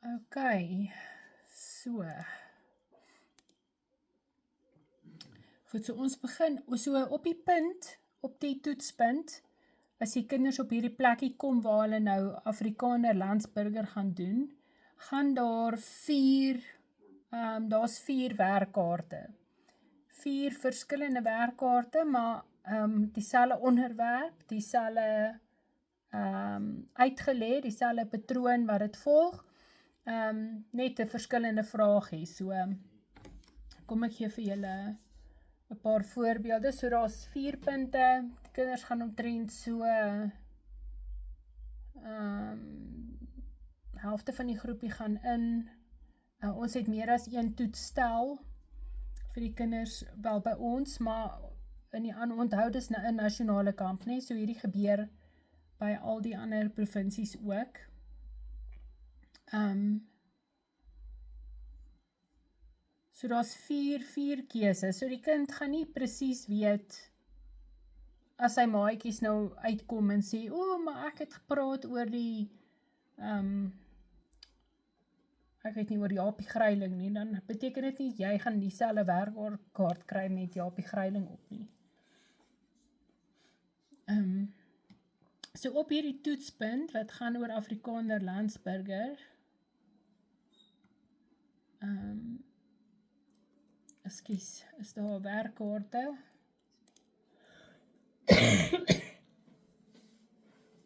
Ok, so. Goed, so ons begin, so op die punt, op die toetspunt, as die kinders op hierdie plekkie kom waar hulle nou Afrikaner Landsburger gaan doen, gaan daar daar's 4 werkkaarte. 4 verskillende werkkaarte, maar dieselfde onderwerp, dieselfde uitgelê, dieselfde patroon wat dit volg, net 'n verskillende vraagie. So, kom ek gee vir julle 'n paar voorbeelde. So daar's 4 punte. Die kinders gaan omtrent so helfte van die groepie gaan in. Ons het meer as 1 toetsstel vir die kinders, wel by ons, maar in die ander onthou dis nou 'n nasionale kamp, nee, so hierdie gebeur by al die ander provinsies ook. So daar's 4 keuses. So die kind gaan nie presies weet as sy maatjies nou uitkom en sê, maar ek het gepraat oor die ek weet nie oor Japie Greiling nie, dan beteken dit nie jy gaan dieselfde werkkaart kry met Japie Greiling op nie. So op hierdie toetspunt wat gaan oor Afrikaner Landsburger, ekskuus, is daar werkkaarte?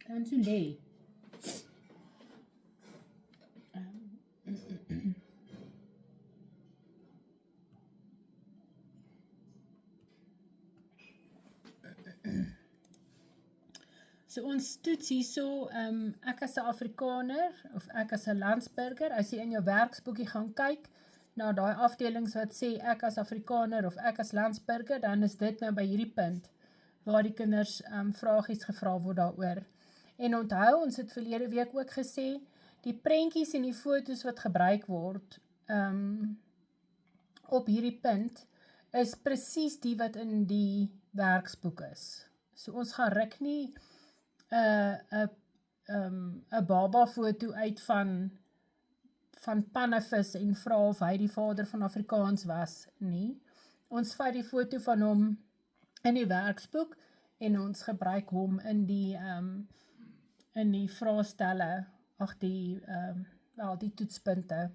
Dan so lê. So ons toets hierso, ek as 'n Afrikaner, of ek as 'n Landsburger, as jy in jou werksboekie gaan kyk, na daai afdelings wat sê ek as Afrikaner of ek as Landsburger, dan is dit nou by hierdie punt, waar die kinders vragies gevra word daaroor. En onthou, ons het verlede week ook gesê, die prentjies en die foto's wat gebruik word, op hierdie punt, is presies die wat in die werksboek is. So ons gaan ruk nie 'n baba foto uit van Pannevis en vra of hy die vader van Afrikaans was nie. Ons vat die foto van hom in die werksboek en ons gebruik hom in die vraestelle, die toetspunte.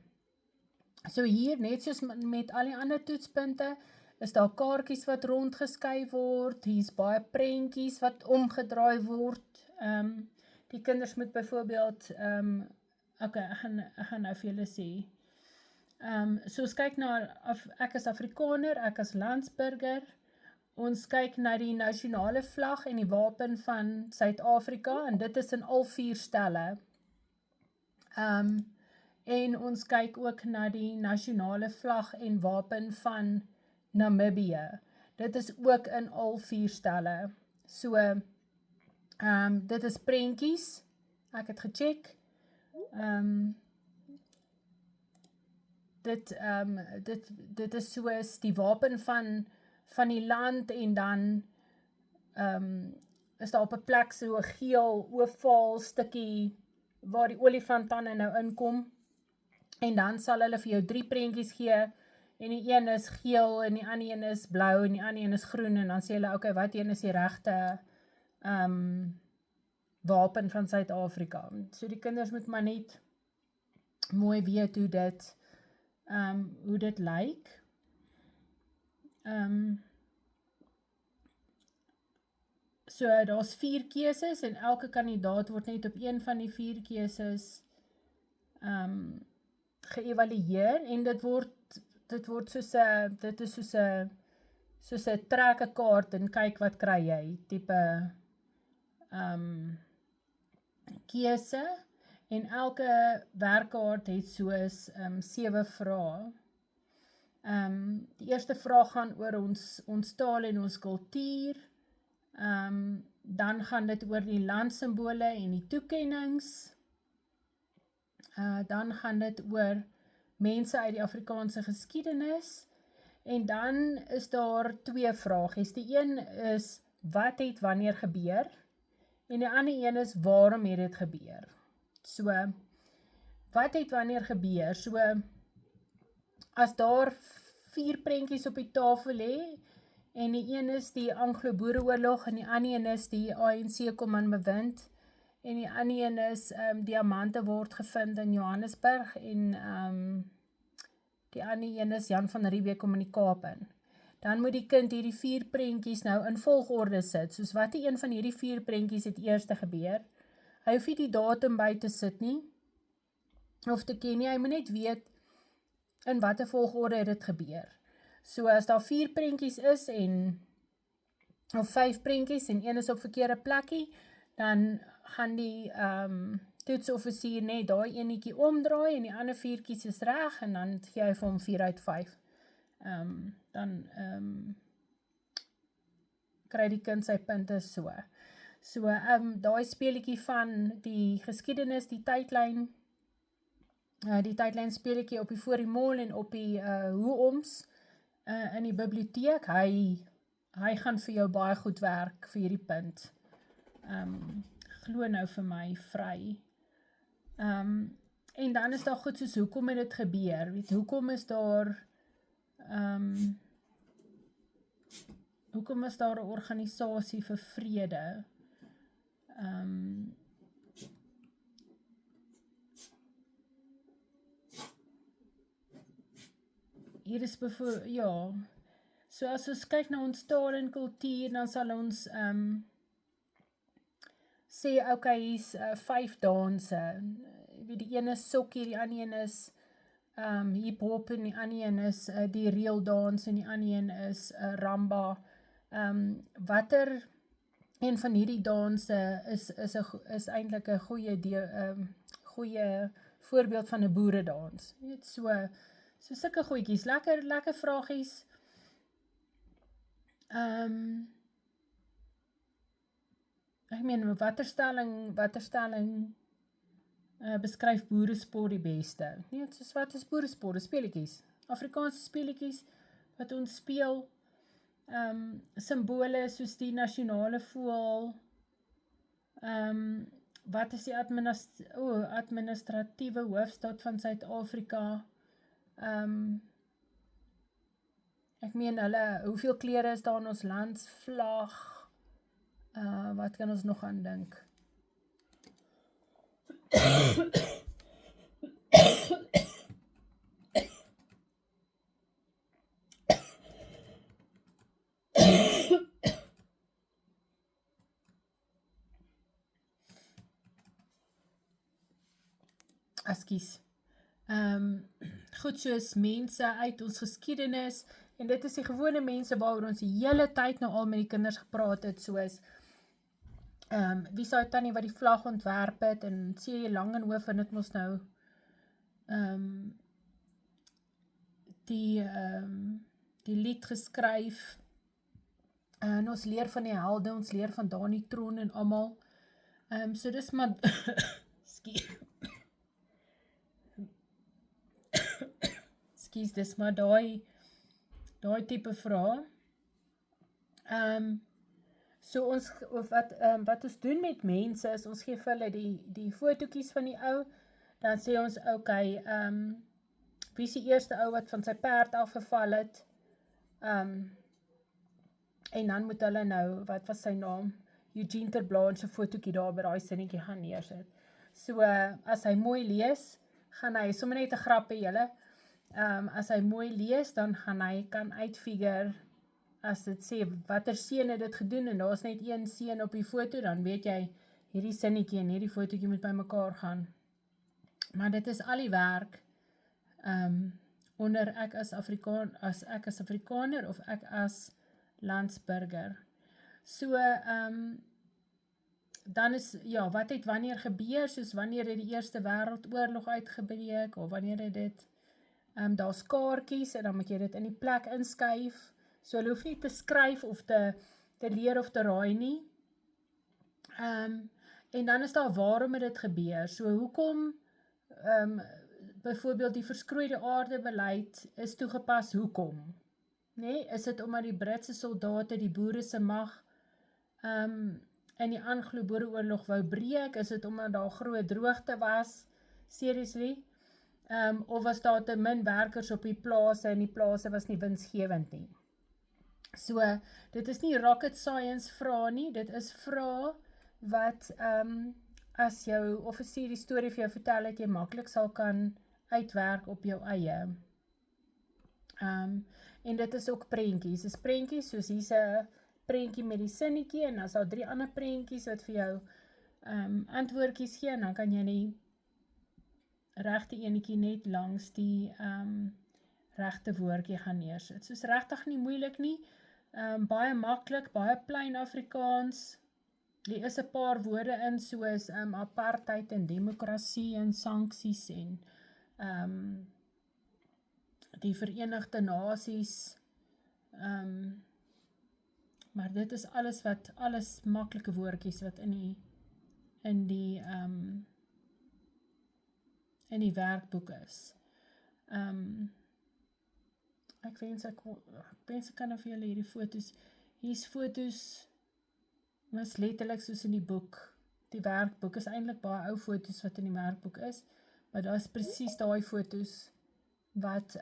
So hier, net soos met al die ander toetspunte, is daar kaartjies wat rondgeskuif word, hier's baie prentjies wat omgedraai word. Die kinders moet byvoorbeeld, ek gaan nou vir julle sê, so ons kyk na, ek as Afrikaner, ek as Landsburger, ons kyk na die nasionale vlag en die wapen van Suid-Afrika, en dit is in al 4 stelle. En ons kyk ook na die nasionale vlag en wapen van Namibië. Dit is ook in al 4 stelle. So, dit is prentjies, ek het gecheck, dit is soos die wapen van die land, en dan is daar op 'n plek so 'n geel ovaal stukkie waar die olifantande nou inkom, en dan sal hulle vir jou 3 prentjies gee, en die een is geel, en die ander een is blou, en die ander een is groen, en dan sê hulle, okay, wat een is die regte wapen van Suid-Afrika. So die kinders moet maar net mooi weet hoe dit lyk. So daar's 4 keuses, en elke kandidaat word net op een van die 4 keuses geëvalueer, en dit word soos 'n trek 'n kaart en kyk wat kry jy, tipe keuse, en elke werkkaart het soos 7 vrae. Die eerste vraag gaan oor ons taal en ons kultuur, dan gaan dit oor die landsimbole en die toekennings, dan gaan dit oor mense uit die Afrikaanse geskiedenis, en dan is daar 2 vragies. Die een is, wat het wanneer gebeur, en die ander een is, waarom het dit gebeur. So, wat het wanneer gebeur? So, as daar 4 prentjies op die tafel lê, en die een is die Anglo-Boereoorlog, en die ander een is die ANC kom aan bewind, en die ander een is, diamante word gevind in Johannesburg, en die ander een is Jan van Riebeeck kom in die Kaap in. Dan moet die kind hierdie 4 prentjies nou in volgorde sit, soos wat die een van hierdie 4 prentjies het eerste gebeur. Hy hoef nie die datum by te sit nie, of te ken nie, hy moet net weet, in watter volgorde het dit gebeur. So as daar 4 prentjies is, of 5 prentjies, en een is op verkeerde plekkie, dan gaan die toetsoffisier net daai enetjie omdraai, en die ander 4 is reg, en dan gee hy vir hom 4 uit 5. Dan kry die kind sy punte so. So, daai speletjie van die geskiedenis, die tydlyn speletjie op die voor die mall en op die hoe-oms in die biblioteek, hy gaan vir jou baie goed werk vir hierdie punt. Glo nou vir my vry. En dan is daar goed soos, hoekom het dit gebeur? Weet, hoekom is daar hoekom is daar 'n organisasie vir vrede? Hier is ja, so as ons kyk na ons taal en kultuur, dan sal ons sê, okay, hier's 5 danse, die een is sokkie, die ander een is hip-hop, en die ander een is die reel dans, en die ander een is ramba. Watter een van hierdie danse is eintlik 'n goeie voorbeeld van 'n boeredans. Net so sulke goedjies, lekker vragies. Ek meen, watter stelling beskryf boeresport die beste? Nee, soos wat is boeresport? Speletjies, Afrikaanse speletjies wat ons speel, simbole soos die nasionale voël, wat is die administratiewe hoofstad van Suid-Afrika, ek meen hoeveel kleure is daar in ons landsvlag, wat kan ons nog aan dink? Ekskuus. Goed, soos mense uit ons geskiedenis, en dit is die gewone mense waaroor ons die hele tyd nou al met die kinders gepraat het, soos wie sou tannie wat die vlag ontwerp het, en C.J. Langenhoven het ons nou die lied geskryf, en ons leer van die helde, ons leer van Dani Troon en almal, so dis maar dis maar daai tipe vraag. So ons, wat ons doen met mense, is ons gee vir hulle die fotootjies van die ou, dan sê ons, okay, wie is die eerste ou wat van sy perd afgeval het, en dan moet hulle nou, wat was sy naam, Eugene Terblanche se fotootjie daar by daai sinnetjie gaan neersit. So, as hy mooi lees, gaan hy, sommer net 'n grappie julle, as hy mooi lees, dan gaan hy kan uitfigure, as dit sê, watter seun het dit gedoen, en daar is net een seun op die foto, dan weet jy, hierdie sinnetjie en hierdie fotootjie moet by mekaar gaan. Maar dit is al die werk, onder ek as Afrikaner, of ek as landsburger. So, dan is, ja, wat het wanneer gebeur, soos wanneer het die Eerste Wêreldoorlog uitgebreek, of wanneer het dit, daar's kaartjies, en dan moet jy dit in die plek inskuif, so hulle hoef nie te skryf, of te leer of te raai nie, en dan is daar waarom het dit gebeur, so hoekom, byvoorbeeld die verskroeide aarde beleid is toegepas, hoekom? Nee, is dit omdat die Britse soldate die boere se mag in die Anglo-Boereoorlog wou breek? Is dit omdat daar groot droogte was? seriously. Of was daar te min werkers op die plase en die plase was nie winsgewend nie. So, dit is nie rocket science vrae nie, dit is vrae wat as jou offisier die storie vir jou vertel het, jy maklik sal kan uitwerk op jou eie. En dit is ook prentjies, dis prentjies, soos hier's 'n prentjie met die sinnetjie, en as daar 3 ander prentjies wat vir jou antwoordjies gee, en dan kan jy die regte enetjie net langs die regte woordjie gaan neersit. Soos regtig nie moeilik nie, baie maklik, baie plain Afrikaans. Daar is 'n paar woorde in soos apartheid en demokrasie en sanksies en die Verenigde Nasies. Maar dit is alles maklike woordjies wat in die werkboek is. Ek wens ek kan vir julle hierdie foto's, hier's foto's, is letterlik soos in die boek. Die werkboek is eintlik baie ou foto's wat in die werkboek is, maar daar is presies daai foto's wat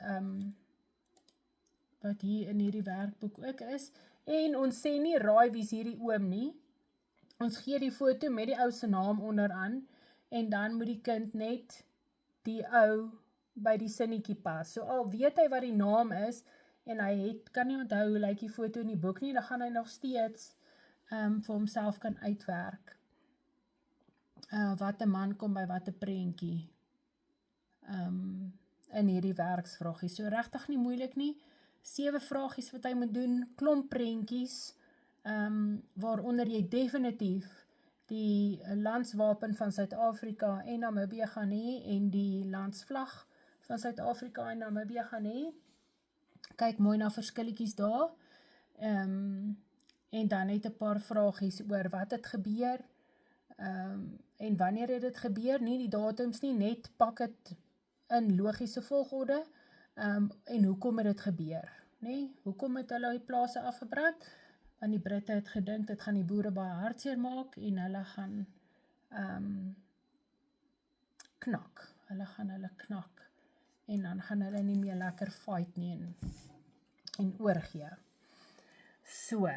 hier in hierdie werkboek ook is. En ons sê nie raai wie's hierdie oom nie. Ons gee die foto met die ou se naam onderaan, en dan moet die kind net die ou by die sinnetjie pas. So al weet hy wat die naam is, en hy kan nie onthou hoe lyk die foto in die boek nie, dan gaan hy nog steeds vir homself kan uitwerk. Wat 'n man kom by wat 'n prentjie in hierdie werksvraagie. So regtig nie moeilik nie. 7 vragies wat hy moet doen, klomp prentjies, waaronder jy definitief die landswapen van Suid-Afrika en Namibië gaan hê, en die landsvlag van Suid-Afrika en Namibië gaan hê. Kyk mooi na verskilletjies daar. En dan net 'n paar vragies oor wat het gebeur, en wanneer het dit gebeur, nie die datums nie, net pak het in logiese volgorde, en hoekom het dit gebeur, nee? Hoekom het hulle die plase afgebrand? Want die Britte het gedink, dit gaan die boere baie hartseer maak, en hulle gaan knak, hulle knak, en dan gaan hulle nie meer lekker fight nie, en oorgee. So,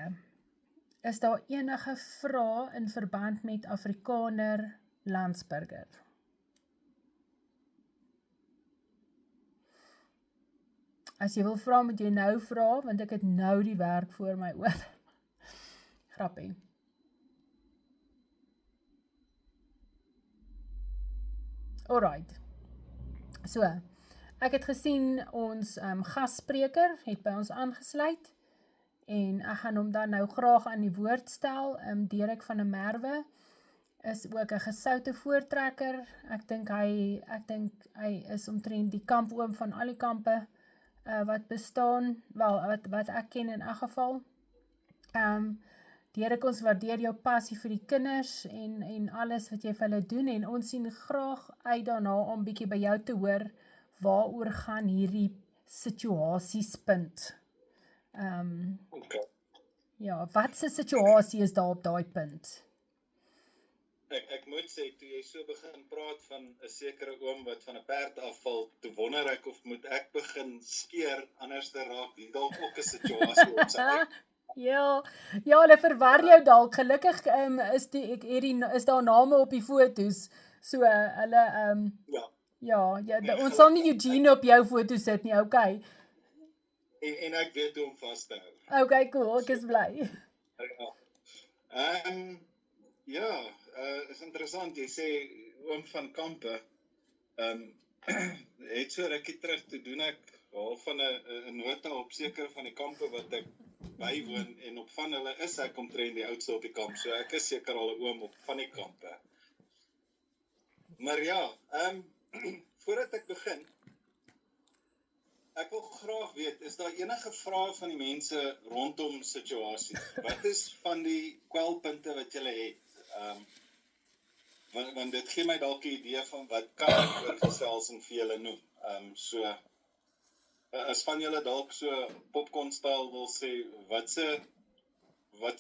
is daar enige vrae in verband met Afrikaner landsburger? As jy wil vra, moet jy nou vra, want ek het nou die werk voor my oor. Grappie. Alright. So, ek het gesien ons gasspreker het by ons aangesluit, en ek gaan hom dan nou graag aan die woord stel. Derek van der Merwe is ook 'n gesoute voortrekker. Ek dink hy is omtrent die kampoom van al die kampe wat bestaan, wat ek ken in 'n geval. Derek, ons waardeer jou passie vir die kinders en alles wat jy vir hulle doen, en ons sien graag uit daarna om bietjie by jou te hoor waaroor gaan hierdie situasiespunt. Okay. Ja, wat se situasie is daar op daai punt? Ek moet sê, toe jy so begin praat van 'n sekere oom wat van 'n perd afval, toe wonder ek of moet ek begin skeer, anders te raak die dalk ook 'n situasie op sy. Ja, hulle verwar jou dalk. Gelukkig is daar name op die foto's. So hulle ons sal nie Eugene op jou foto sit nie, okay. En ek weet hoe om vas te hou. Okay, cool, ek is bly. Is interessant, jy sê oom van kampe. Het so rukkie terug te doen ek half van 'n nota op sekere van die kampe wat ek bywoon, en op van hulle is ek omtrent die oudste op die kamp, so ek is seker al 'n oom op van die kampe. Maar ja, voordat ek begin, ek wil graag weet, is daar enige vrae van die mense rondom situasies? Wat is van die kwelpunte wat julle het? Want dit gee my dalk 'n idee van wat kan ek oor gesels en vir julle noem. As van julle dalk so popcorn-styl wil sê, wat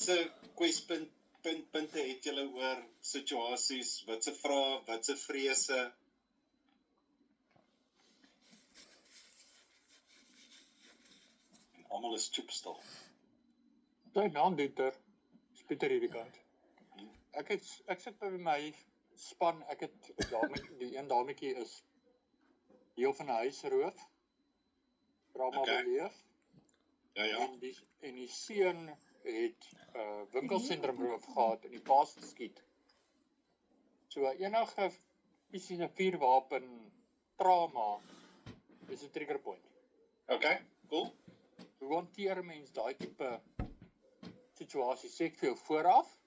se kwespunte het julle oor situasies, wat se vrae, wat se vrese, Almal is choepstil. Sy naam Dieter, is Pieter hierdie kant. Ek sit by my span, ek het die een dametjie is deel van 'n huisroof, drama Okay. beleef, Ja, en die seun het winkelsentrum roof gehad en die paas geskiet. So enige fisiese 'n vuurwapen trauma is 'n trigger point. Okay, cool. Hoe hanteer mens daai tipe situasie? Sê ek vir jou vooraf,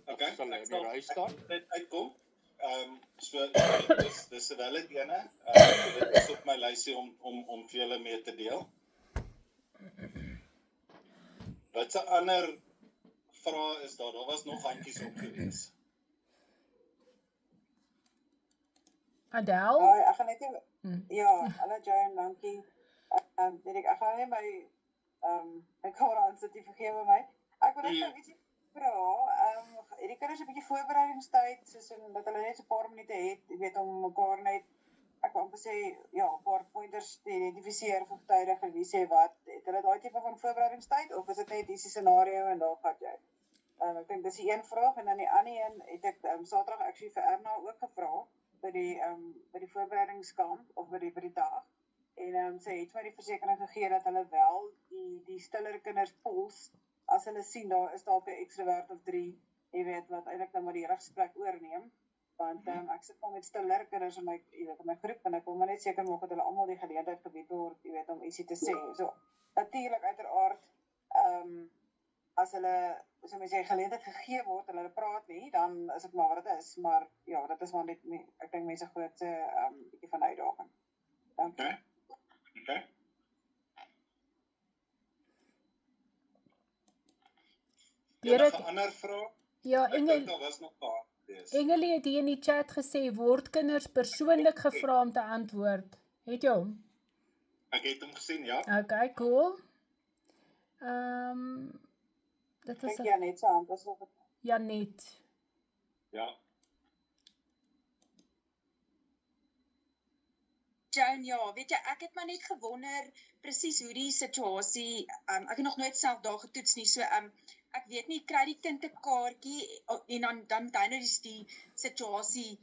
Okay. sal hy in die ry staan? Dit uitkom. So dis 'n valid ene. Dit is op my lysie om vir julle mee te deel. Wat 'n ander vraag is daar? Daar was nog handjies op gewees. Adele? Ek gaan net ja, hallo Joan, dankie. Ek gaan net my kamera aansit, vergewe my. Ek wil net gou ietsie vra. Hierdie kinders 'n bietjie voorbereidingstyd, soos dat hulle net so 'n paar minute het, jy weet, om mekaar net, ek wil amper sê, ja, 'n paar pointers te identifiseer, voertuig en wie sê wat. Het hulle daai tipe van voorbereidingstyd of is dit net hierdie scenario en daar gaan jy? Ek dink dis die een vraag en dan die ander een het ek Saterdag actually vir Erna ook gevra by die voorbereidingskamp of by die dag. En sy het my die versekering gegee dat hulle wel die stiller kinders pols as hulle sien daar is dalk 'n ekstrovert of 3, jy weet, wat eintlik nou maar die regsplek oorneem. Want ek sit maar met stiller kinders in my groep en ek wil maar net seker maak dat hulle almal die geleentheid gebied word, jy weet, om ietsie te sê. So natuurlik uiteraard as hulle so mens sê geleentheid gegee word en hulle praat nie, dan is dit maar wat dit is, maar ja, dit is maar net ek dink mense grootste bietjie van uitdaging. Dankie. Okay. Enige ander vrae? Ja, Daar was nog 'n paar. Engelie het hier in die chat gesê, word kinders persoonlik gevra om te antwoord. Het jy hom? Ek het hom gesien, ja. Okay, cool. Dit is Janet se hand, was nog Janet. Ja. Joan, ja, weet jy, ek het maar net gewonder presies hoe die situasie, ek het nog nooit self daar getoets nie, so ek weet nie, kry die kind 'n kaartjie en dan moet hy nou die situasie,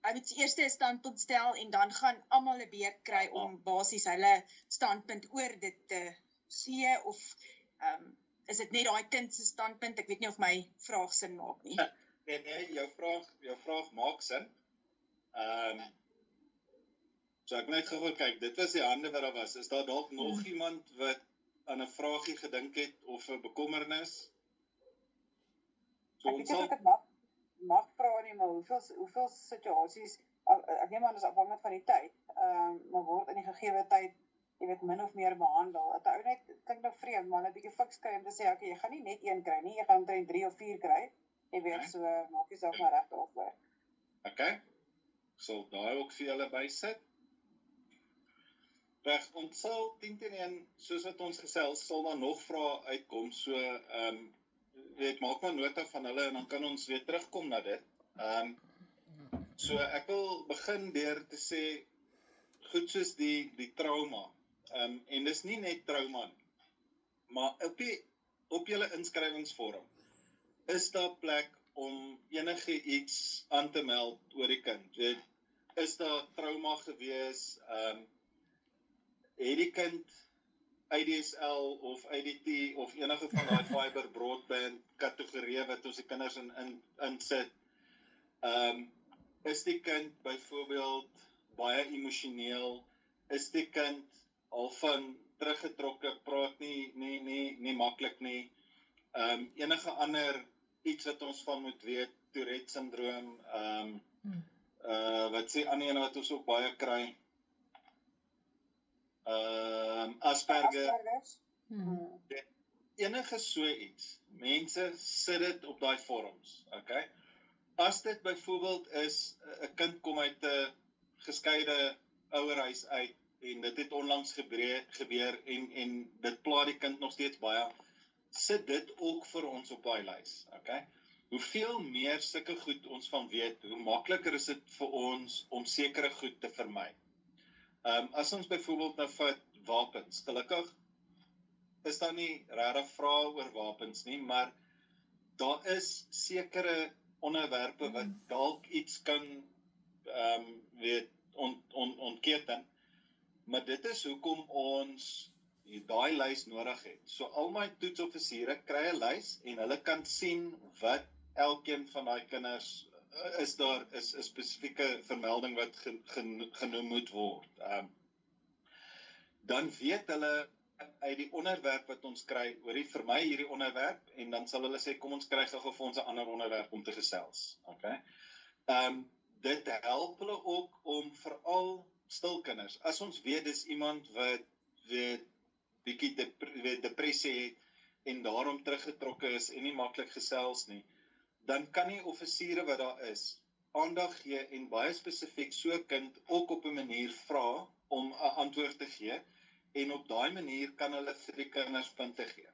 hy moet die eerste standpunt stel en dan gaan almal 'n beurt kry om basies hulle standpunt oor dit te sê of is dit net daai kind se standpunt? Ek weet nie of my vraag sin maak nie. Nee, jou vraag maak sin. So ek net gou kyk, dit was die hande wat daar was. Is daar dalk nog iemand wat aan 'n vraagie gedink het of 'n bekommernis? So ons sal mag vra nie, maar hoeveel situasies, ek neem aan dis afhangend van die tyd, maar word in die gegeewe tyd, jy weet, min of meer behandel. Dat ou net klink nou vreemd, maar 'n bietjie fiks kry om te sê, okay, jy gaan nie net 1 kry nie, jy gaan omtrent 3 of 4 kry. Jy weet, so maak jouself maar reg daarvoor. Okay. Sal daai ook vir julle bysit. Reg, ons sal 10-1, soos wat ons gesels, sal daar nog vrae uitkom, so weet, maak maar nota van hulle en dan kan ons weer terugkom na dit. So ek wil begin deur te sê, goed soos die trauma, en dis nie net trauma nie, maar op julle inskrywingsvorm, is daar plek om enige iets aan te meld oor die kind, weet, is daar trauma gewees, het die kind ADSL of ADT of enige van daai fiber broadband kategorieë wat ons die kinders in sit. Is die kind byvoorbeeld baie emosioneel? Is die kind al van teruggetrokke, praat nie maklik nie? Enige ander iets wat ons van moet weet, Tourette syndroom, wat sê ander ene wat ons ook baie kry? Asperger. Enige so iets. Mense sit dit op daai vorms, okay? As dit byvoorbeeld is 'n kind kom uit 'n geskeide ouerhuis uit en dit het onlangs gebeur en dit pla die kind nog steeds baie, sit dit ook vir ons op daai lys, okay? Hoeveel meer sulke goed ons van weet, hoe makliker is dit vir ons om sekere goed te vermy. As ons byvoorbeeld nou vat wapens, gelukkig is daar nie regtig vrae oor wapens nie, maar daar is sekere onderwerpe wat dalk iets kan weet ontketen, maar dit is hoekom ons daai lys nodig het. So al my toetsoffisiere kry 'n lys en hulle kan sien wat elkeen van daai kinders is daar 'n spesifieke vermelding wat genoem moet word. Dan weet hulle uit die onderwerp wat ons kry, hoorie vir my hierdie onderwerp, en dan sal hulle sê kom ons kry gou vir ons 'n ander onderwerp om te gesels. Okay? Dit help hulle ook om veral stil kinders. As ons weet dis iemand wat bietjie depressie het en daarom teruggetrokke is en nie maklik gesels nie, dan kan die offisiere wat daar is aandag gee en baie spesifiek so 'n kind ook op 'n manier vra om 'n antwoord te gee, en op daai manier kan hulle vir die kinders punte gee.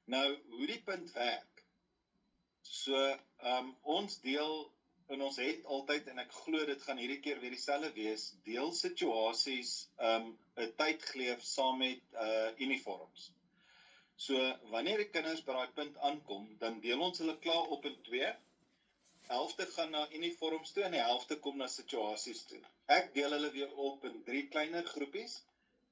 Nou, hoe die punt werk, so ons deel, en ons het altyd, en ek glo dit gaan hierdie keer weer dieselfde wees, deel situasies 'n tydgleef saam met uniforms. So, wanneer die kinders by daai punt aankom, dan deel ons hulle klaar op in 2. Helfte gaan na uniforms toe en die helfte kom na situasies toe. Ek deel hulle weer op in 3 kleiner groepies,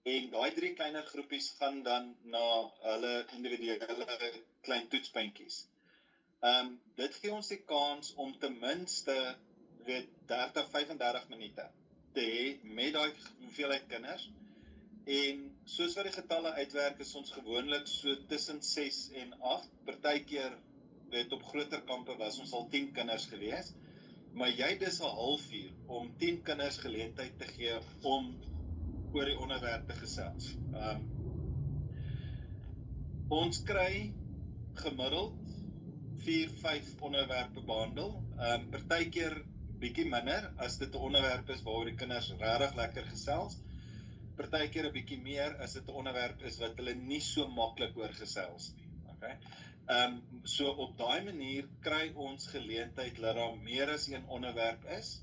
en daai 3 kleiner groepies gaan dan na hulle individuele klein toetspuntjies. Dit gee ons die kans om ten minste 30-35 minute te hê met daai hoeveelheid kinders, en soos wat die getalle uitwerk is ons gewoonlik so tussen 6 en 8, partykeer op groter kampe was ons al 10 kinders gewees, maar jy dis 'n halfuur om 10 kinders geleentheid te gee om oor die onderwerp te gesels. Ons kry gemiddeld 4-5 onderwerpe behandel, partykeer bietjie minder, as dit 'n onderwerp is waaroor die kinders regtig lekker gesels, partykeer 'n bietjie meer, as dit 'n onderwerp is wat hulle nie so maklik oor gesels nie. Okay? So op daai manier kry ons geleentheid dat daar meer as een onderwerp is,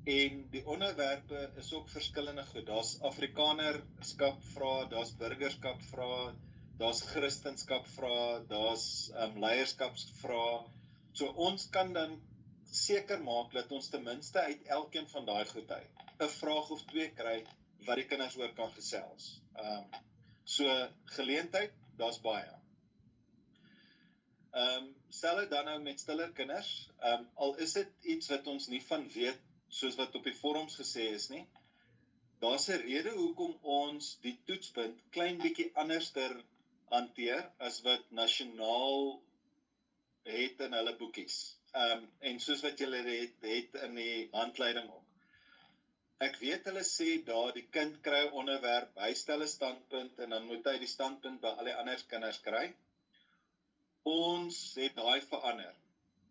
en die onderwerpe is ook verskillende goed. Daar's Afrikanerskap vrae, daar's burgerskap vrae, daar's Christenskap vrae, daar's leierskapsvrae. So ons kan dan seker maak dat ons ten minste uit elkeen van daai goed uit 'n vraag of 2 kry wat die kinders oor kan gesels. So geleentheid, daar's baie. Selfs dan nou met stiller kinders, al is dit iets wat ons nie van weet, soos wat op die forums gesê is nie, daar's 'n rede hoekom ons die toetspunt klein bietjie anderster hanteer as wat nasionaal het in hulle boekies. En soos wat julle het in die handleiding ook. Ek weet hulle sê daar die kind kry 'n onderwerp, hy stel 'n standpunt en dan moet hy die standpunt by al die ander kinders kry. Ons het daai verander.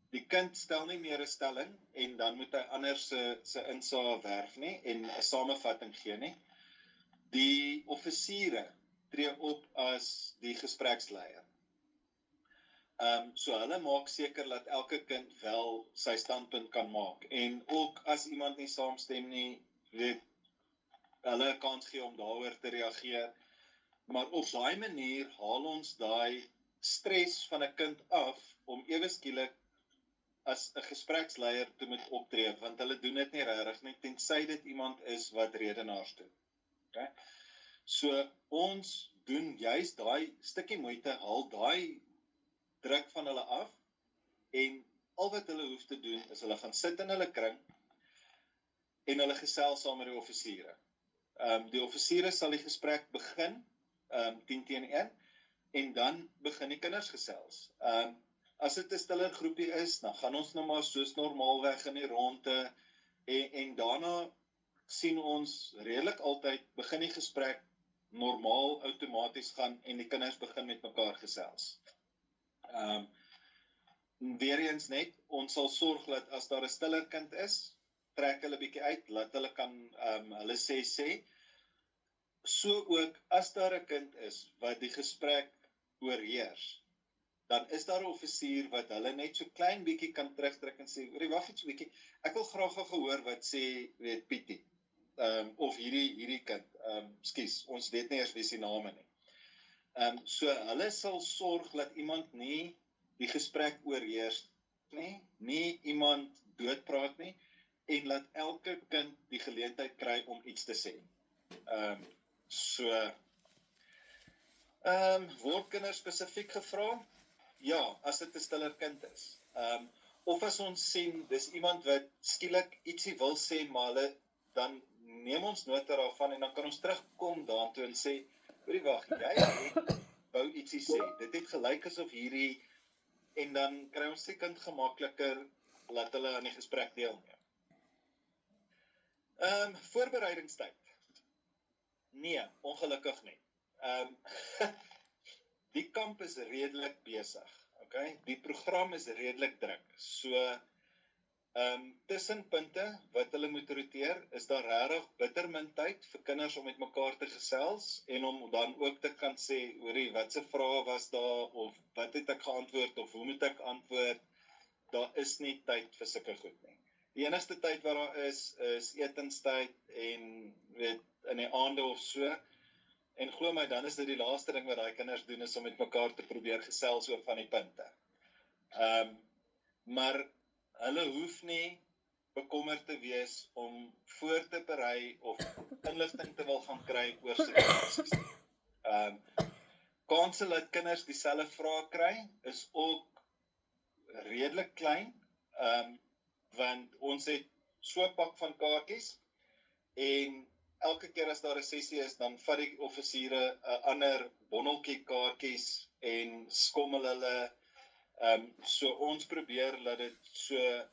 Die kind stel nie meer 'n stelling en dan moet hy ander se insaag werf nie en 'n samevatting gee nie. Die offisiere tree op as die gespreksleier. So hulle maak seker dat elke kind wel sy standpunt kan maak. En ook as iemand nie saamstem nie, weet hulle 'n kans gee om daaroor te reageer. Maar op daai manier haal ons daai stres van 'n kind af om ewe skielik as 'n gespreksleier te moet optree, want hulle doen dit nie regtig nie, tensy dit iemand is wat redenaars doen. Okay? So ons doen juist daai stukkie moeite, haal daai druk van hulle af, en al wat hulle hoef te doen is hulle gaan sit in hulle kring en hulle gesels saam met die offisiere. Die offisiere sal die gesprek begin 10-1 en dan begin die kinders gesels. As dit 'n stiller groepie is, dan gaan ons nou maar soos normaalweg in die ronde en daarna sien ons redelik altyd begin die gesprek normaal outomaties gaan en die kinders begin met mekaar gesels. Weer eens net, ons sal sorg dat as daar 'n stiller kind is, trek hulle bietjie uit, laat hulle kan hulle sê. So ook, as daar 'n kind is wat die gesprek oorheers, dan is daar 'n offisier wat hulle net so klein bietjie kan terugtrek en sê, wag net so bietjie, ek wil graag gehoor wat sê, weet Pietie, of hierdie kind, skus, ons weet nie eers wie se name nie. So hulle sal sorg dat iemand nie die gesprek oorheers nie iemand doodpraat nie, en laat elke kind die geleentheid kry om iets te sê. Word kinders spesifiek gevra? Ja, as dit 'n stiller kind is. Of as ons sien, dis iemand wat skielik ietsie wil sê, maar hulle, dan neem ons nota daarvan en dan kan ons terugkom daartoe en sê, hoorie wag, jy wou ietsie sê, dit het gelyk asof hierdie, en dan kry ons die kind gemakliker, laat hulle aan die gesprek deelneem. Voorbereidingstyd. Nee, ongelukkig nie. Die kamp is redelik besig, okay? Die program is redelik druk. So, tussenpunte wat hulle moet roteer, is daar regtig bitter min tyd vir kinders om met mekaar te gesels en om dan ook te kan sê, hoorie, watse vrae was daar, of wat het ek geantwoord, of hoe moet ek antwoord? Daar is nie tyd vir sulke goed nie. Die enigste tyd wat daar is etenstyd en weet, in die aande of so. En glo my, dan is dit die laaste ding wat daai kinders doen, is om met mekaar te probeer gesels oor van die punte. Maar hulle hoef nie bekommerd te wees om voor te berei of inligting te wil gaan kry oor situasies. Kanse dat kinders dieselfde vrae kry, is ook redelik klein, want ons het so 'n pak van kaartjies, en elke keer as daar 'n sessie is, dan vat die offisiere 'n ander bonneltjie kaartjies en skommel hulle. So ons probeer dat dit so,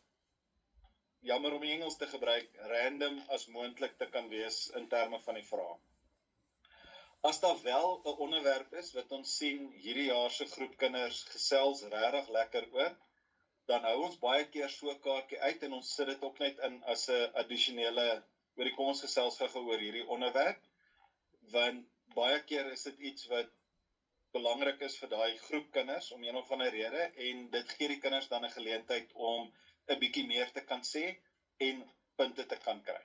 jammer om die Engels te gebruik, random as moontlik te kan wees in terme van die vrae. As daar wel 'n onderwerp is wat ons sien hierdie jaar se groep kinders gesels regtig lekker oor, dan hou ons baie keer so 'n kaartjie uit en ons sit dit ook net in as 'n addisionele, kom ons gesels gou oor hierdie onderwerp, want baie keer is dit iets wat belangrik is vir daai groep kinders om een of ander rede, en dit gee die kinders dan 'n geleentheid om 'n bietjie meer te kan sê en punte te kan kry.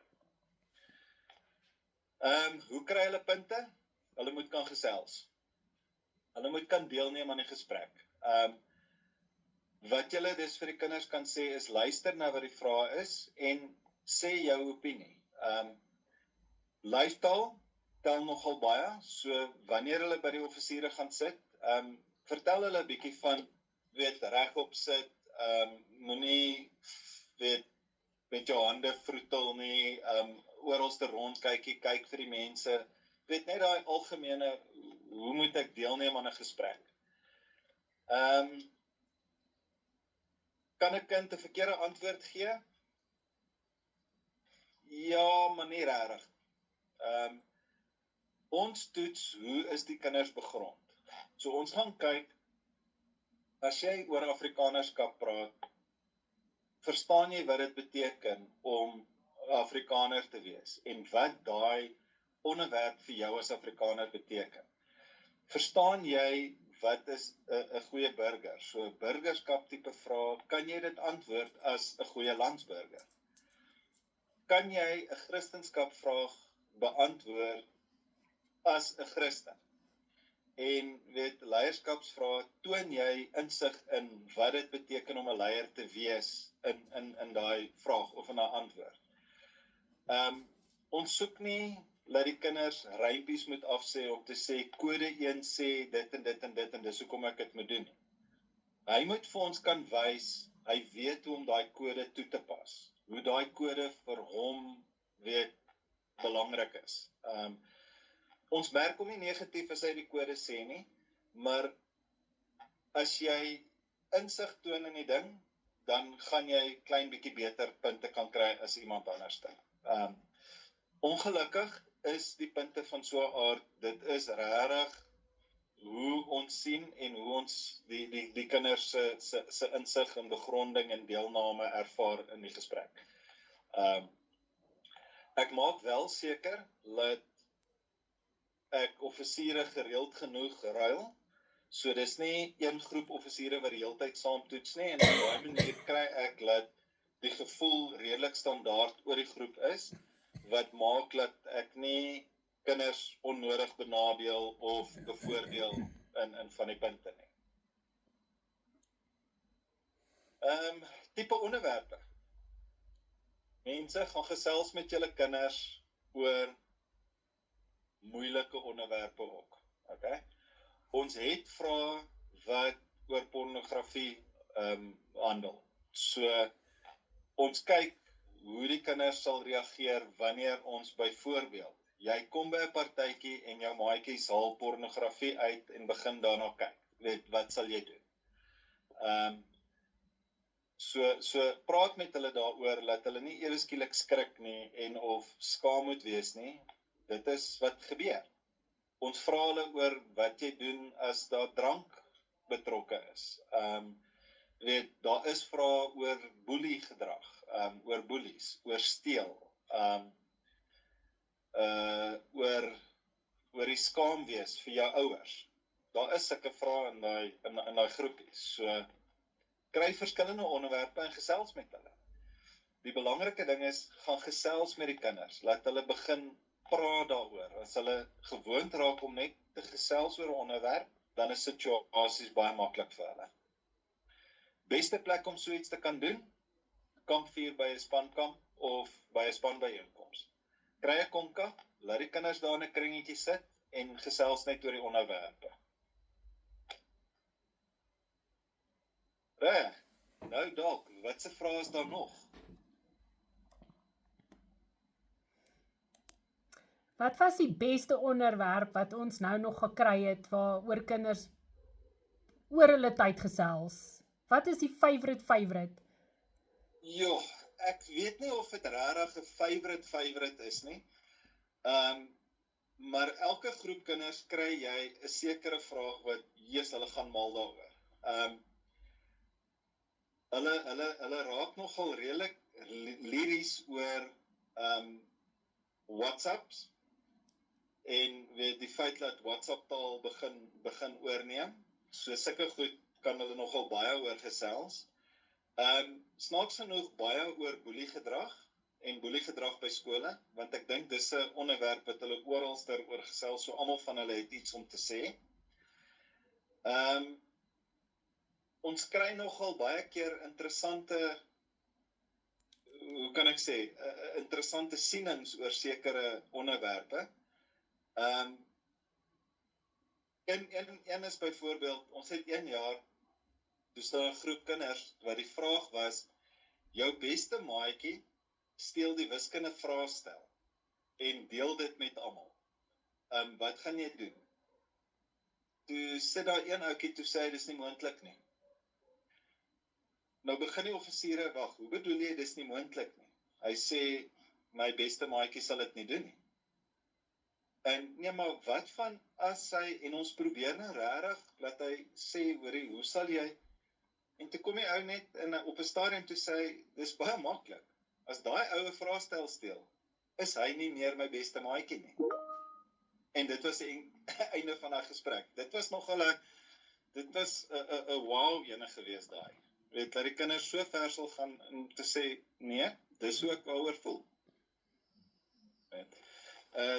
Hoe kry hulle punte? Hulle moet kan gesels. Hulle moet kan deelneem aan die gesprek. Wat julle dus vir die kinders kan sê is, luister na wat die vraag is en sê jou opinie. Lyfstaal tel nogal baie, so wanneer hulle by die offisiere gaan sit, vertel hulle 'n bietjie van, regop sit, moenie, met jou hande vroetel nie, oralste rondkykie, kyk vir die mense, net daai algemene, hoe moet ek deelneem aan 'n gesprek? Kan 'n kind 'n verkeerde antwoord gee? Ja, maar nie regtig. Ons toets, hoe is die kinders begrond? So ons gaan kyk, as jy oor Afrikanerskap praat, verstaan jy wat dit beteken om Afrikaner te wees, en wat daai onderwerp vir jou as Afrikaner beteken? Verstaan jy wat is 'n goeie burger? So burgerskap tipe vraag, kan jy dit antwoord as 'n goeie landsburger? Kan jy 'n Christenskap vraag beantwoord as 'n Christen? En leierskapsvrae, toon jy insig in wat dit beteken om 'n leier te wees in daai vraag of in daai antwoord? Ons soek nie dat die kinders rympies moet afsê om te sê kode 1 sê dit en dit en dit en dis hoekom ek dit moet doen. Hy moet vir ons kan wys, hy weet hoe om daai kode toe te pas. Hoe daai kode vir hom belangrik is. Ons merk hom nie negatief as hy die kode sê nie, maar as jy insig toon in die ding, dan gaan jy klein bietjie beter punte kan kry as iemand anders. Ongelukkig is die punte van so 'n aard, dit is regtig hoe ons sien en hoe ons die kinders se insig en begronding en deelname ervaar in die gesprek. Ek maak wel seker dat ek offisiere gereeld genoeg ruil, so dis nie een groep offisiere wat die hele tyd saam toets nie, en op daai manier kry ek dat die gevoel redelik standaard oor die groep is, wat maak dat ek nie kinders onnodig benadeel of bevoordeel in van die punte nie. Tipe onderwerpe. Mense gaan gesels met julle kinders oor moeilike onderwerpe ook. Okay? Ons het vrae wat oor pornografie handel. So, ons kyk hoe die kinders sal reageer wanneer ons byvoorbeeld, jy kom by 'n partytjie en jou maatjies haal pornografie uit en begin daarna kyk. Weet, wat sal jy doen? So praat met hulle daaroor, laat hulle nie ewe skielik skrik nie en of skaam moet wees nie. Dit is wat gebeur. Ons vra hulle oor wat jy doen as daar drank betrokke is. Weet, daar is vrae oor boelie gedrag, oor boelies, oor steel, oor die skaam wees vir jou ouers. Daar is sulke vrae in daai groepies. So kry verskillende onderwerpe en gesels met hulle. Die belangrike ding is, gaan gesels met die kinders, laat hulle begin praat daaroor. As hulle gewoond raak om net te gesels oor 'n onderwerp, dan is situasies baie maklik vir hulle. Beste plek om so iets te kan doen, kampvuur by 'n spankamp of by 'n spanbyeenkoms. Kry 'n komka, laat die kinders daar in 'n kringetjie sit en gesels net oor die onderwerpe. Reg, nou dalk, watse vrae is daar nog? Wat was die beste onderwerp wat ons nou nog gekry het, waaroor kinders oor hulle tyd gesels? Wat is die favorite? Jo, ek weet nie of dit regtig 'n favorite is nie. Maar elke groep kinders kry jy 'n sekere vraag wat hulle gaan mal daaroor. Hulle raak nogal redelik liries oor WhatsApps en weet die feit dat WhatsApp taal begin oorneem. So sulke goed kan hulle nogal baie oor gesels. Snaaks genoeg baie oor boeliegedrag en boeliegedrag by skole, want ek dink dis 'n onderwerp wat hulle oralster oor gesels, so almal van hulle het iets om te sê. Ons kry nogal baie keer interessante, hoe kan ek sê, interessante sienings oor sekere onderwerpe. Een is byvoorbeeld, ons het 1 jaar, dus daar 'n groep kinders, wat die vraag was, jou beste maatjie steel die wiskunde vraestel en deel dit met almal. Wat gaan jy doen? Toe sit daar een ouetjie toe sê, dis nie moontlik nie. Nou begin die offisiere, wag, hoe bedoel jy dis nie moontlik nie? Hy sê, my beste maatjie sal dit nie doen nie. En nee, maar wat van as hy, en ons probeer nou regtig, laat hy sê, hoorie, hoe sal jy, en toe kom die ou net op 'n stadium toe sê, dis baie maklik. As daai oue vraestel steel, is hy nie meer my beste maatjie nie. En dit was die einde van daai gesprek. Dit was nogal 'n wow ene gewees daai. Weet, dat die kinders so ver sal gaan om te sê, nee, dis hoe ek waaroor voel.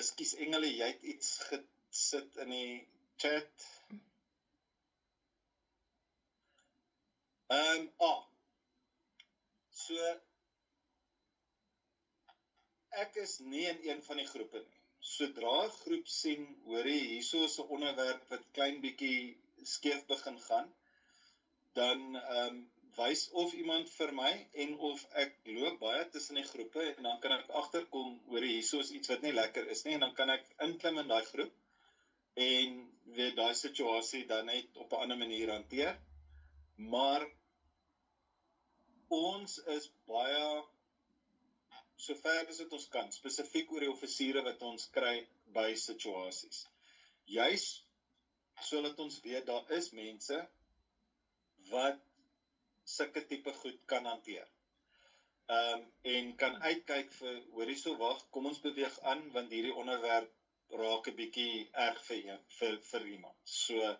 Skus Engele, jy het iets gesit in die chat. So, ek is nie in een van die groepe nie. Sodra 'n groep sien, hoorie, hierso is 'n onderwerp wat klein bietjie skeef begin gaan, dan wys of iemand vir my en of ek loop baie tussen die groepe en dan kan ek agterkom, hoorie, hierso is iets wat nie lekker is nie en dan kan ek inklim in daai groep en weet daai situasie dan net op 'n ander manier hanteer. Maar ons is baie, sover as dit ons kan, spesifiek oor die offisiere wat ons kry by situasies. Juis sodat ons weet, daar is mense wat sulke tipe goed kan hanteer. En kan uitkyk vir, hoorie so wag, kom ons beweeg aan, want hierdie onderwerp raak 'n bietjie erg vir iemand. So,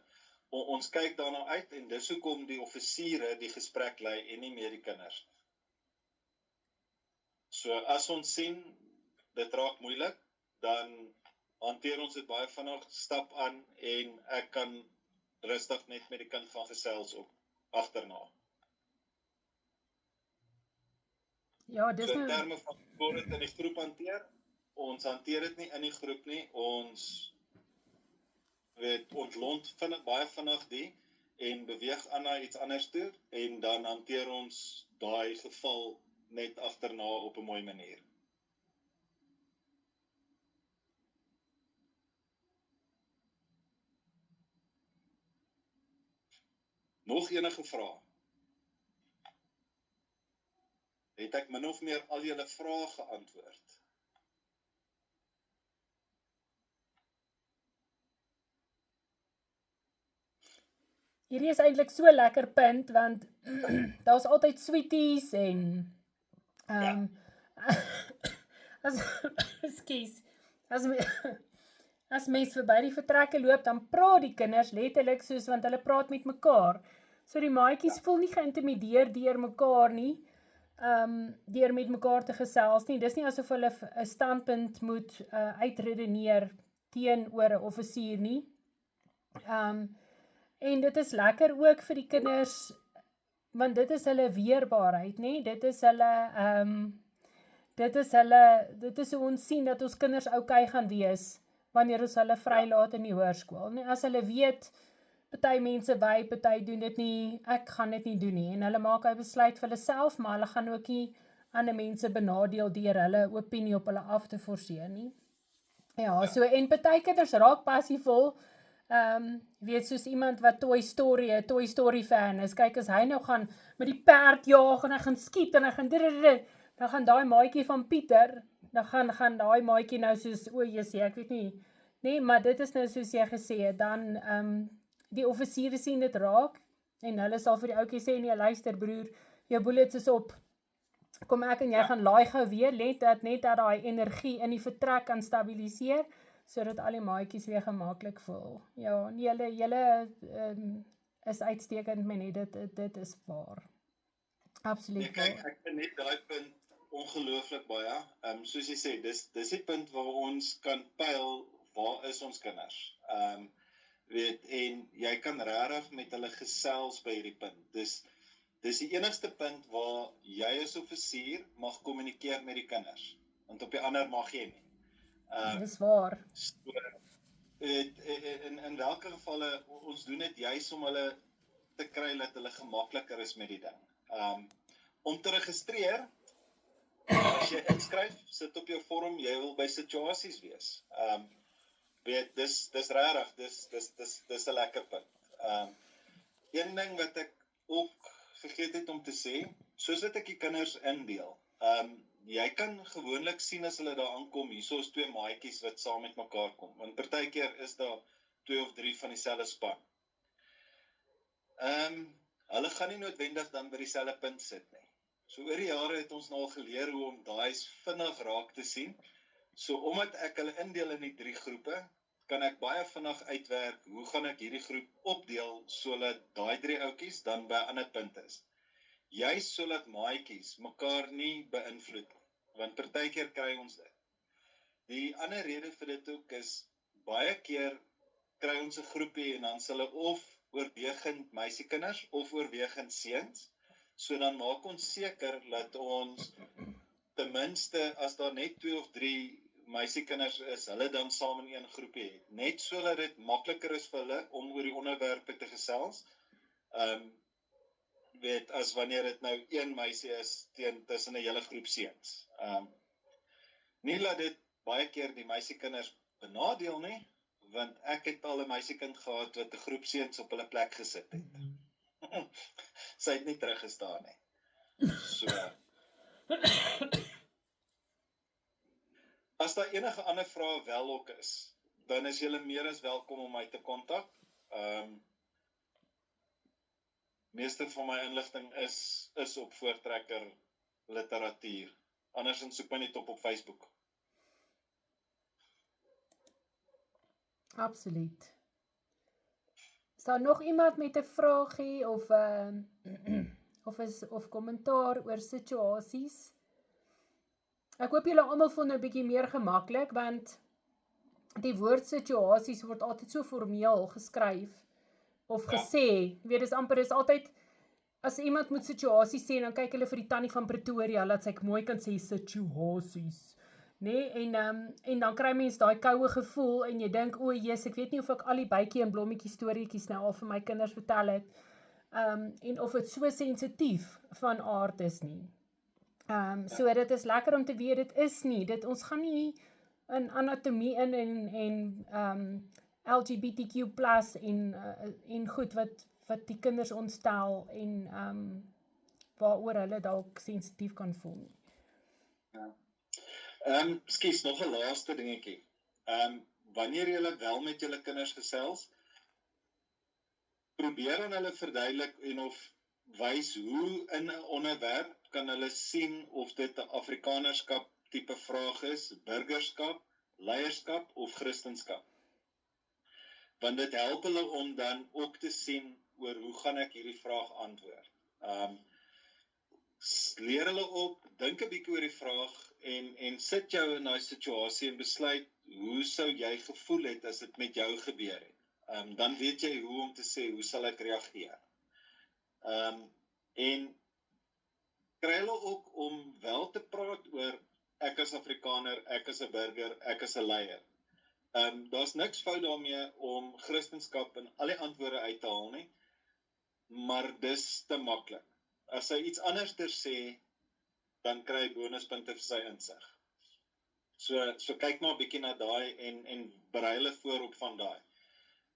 ons kyk daarna uit en dis hoekom die offisiere die gesprek lei en nie meer die kinders. So, as ons sien, dit raak moeilik, dan hanteer ons dit baie vinnig, stap aan en ek kan rustig net met die kind gaan gesels op agterna. Ja, dis So in nou terme van hoe dit in die groep hanteer, ons hanteer dit nie in die groep nie, ons ontlont baie vinnig die en beweeg aan na iets anders toe en dan hanteer ons daai geval net agterna op 'n mooi manier. Nog enige vrae? Het ek min of meer al julle vrae geantwoord? hierdie is eintlik so lekker punt, want daar's altyd sweeties en ekskuus, as mens verby die vertrekke loop, dan praat die kinders letterlik soos, want hulle praat met mekaar. So die maatjies voel nie geïntimideer deur mekaar nie, deur met mekaar te gesels nie. Dis nie asof hulle 'n standpunt moet uitredeneer teenoor 'n offisier nie. En dit is lekker ook vir die kinders, want dit is hulle weerbaarheid, nê? Dit is hoe ons sien dat ons kinders okay gaan wees wanneer ons hulle vrylaat in die hoërskool. Nee, as hulle weet, party mense wy, party doen dit nie, ek gaan dit nie doen nie. En hulle maak 'n besluit vir hulle self, maar hulle gaan ook nie ander mense benadeel deur hulle opinie op hulle af te forceer nie. Ja, so en party kinders raak passievol. Weet soos iemand wat Toy Story fan is, kyk as hy nou gaan met die perd jaag en hy gaan skiet en hy gaan dan gaan daai maatjie van Pieter, dan gaan daai maatjie nou soos, o Jessie, ek weet nie, nee, maar dit is nou soos jy gesê het, dan die offisiere sien dit raak, en hulle sal vir die ouetjie sê, nee, luister broer, jou bullets is op, kom ek en jy gaan laai gou weer, net dat daai energie in die vertrek kan stabiliseer, sodat al die maatjies weer gemaklik voel. Ja, julle is uitstekend, men, dit is waar. Absoluut waar. Kyk, ek vind net daai punt ongelooflik baie. Soos jy sê, dis die punt waar ons kan pyl, waar is ons kinders? En jy kan regtig met hulle gesels by hierdie punt. Dis die enigste punt waar jy as offisier mag kommunikeer met die kinders, want op die ander mag jy nie. Dis waar. So, in welke gevalle, ons doen dit juis om hulle te kry dat hulle gemakliker is met die ding. Om te registreer, as jy inskryf, sit op jou vorm, jy wil by situasies wees. Dis regtig, dis 'n lekker punt. Een ding wat ek ook vergeet het om te sê, soos wat ek die kinders indeel, jy kan gewoonlik sien as hulle daar aankom, hierso is 2 maatjies wat saam met mekaar kom, want partykeer is daar 2 of 3 van dieselfde span. Hulle gaan nie noodwendig dan by dieselfde punt sit nie. So oor die jare het ons nou al geleer hoe om daai vinnig raak te sien. So omdat ek hulle indeel in die 3 groepe, kan ek baie vinnig uitwerk, hoe gaan ek hierdie groep opdeel, sodat daai 3 ouetjies dan by 'n ander punt is. Juist sodat maatjies mekaar nie beïnvloed, want partykeer kry ons dit. Die ander rede vir dit ook is, baie keer kry ons 'n groepie en dan sal hulle of oorwegend meisiekinders of oorwegend seuns, so dan maak ons seker dat ons ten minste, as daar net 2 of 3 meisiekinders is, hulle dan saam in een groepie het, net sodat dit makliker is vir hulle om oor die onderwerpe te gesels, as wanneer dit nou een meisie is tussen 'n hele groep seuns. Nie laat dit baie keer die meisiekinders benadeel nie, want ek het al 'n meisiekind gehad wat 'n groep seuns op hulle plek gesit het. Sy het nie teruggestaan nie. So. As daar enige ander vrae wel ook is, dan is julle meer as welkom om my te kontak. Meeste van my inligting is op Voortrekker Literatuur. Andersins soek my net op Facebook. Absoluut. Is daar nog iemand met 'n vraagie of kommentaar oor situasies? Ek hoop julle almal voel nou 'n bietjie meer gemaklik, want die woord situasies word altyd so formeel geskryf, of gesê, jy weet, dis amper, is altyd, as iemand moet situasie sê, dan kyk hulle vir die tannie van Pretoria, laat sy mooi kan sê situasies, nee, en dan kry mens daai koue gevoel, en jy dink, o jes, ek weet nie of ek al die bytjie en blommetjie storieetjies nou al vir my kinders vertel het, en of het so sensitief van aard is nie. So dit is lekker om te weet, dit is nie, ons gaan nie in anatomie en LGBTQ+ en goed wat die kinders ontstel en waaroor hulle dalk sensitief kan voel nie. Ja. Skus, nog 'n laaste dingetjie. Wanneer julle wel met julle kinders gesels, probeer aan hulle verduidelik en of wys hoe in 'n onderwerp kan hulle sien of dit 'n Afrikanerskap tipe vraag is, burgerskap, leierskap of Christenskap. Want dit help hulle om dan ook te sien oor hoe gaan ek hierdie vraag antwoord. Leer hulle op, dink 'n bietjie oor die vraag en sit jou in daai situasie en besluit hoe sou jy gevoel het as dit met jou gebeur het. Dan weet jy hoe om te sê, hoe sal ek reageer. En kry hulle ook om wel te praat oor ek is Afrikaner, ek is 'n burger, ek is 'n leier. Daar's niks fout daarmee om Christenskap en al die antwoorde uit te haal nie, maar dis te maklik. As hy iets anderster sê, dan kry hy bonuspunte vir sy insig. So kyk maar 'n bietjie na daai en berei hulle voor op van daai.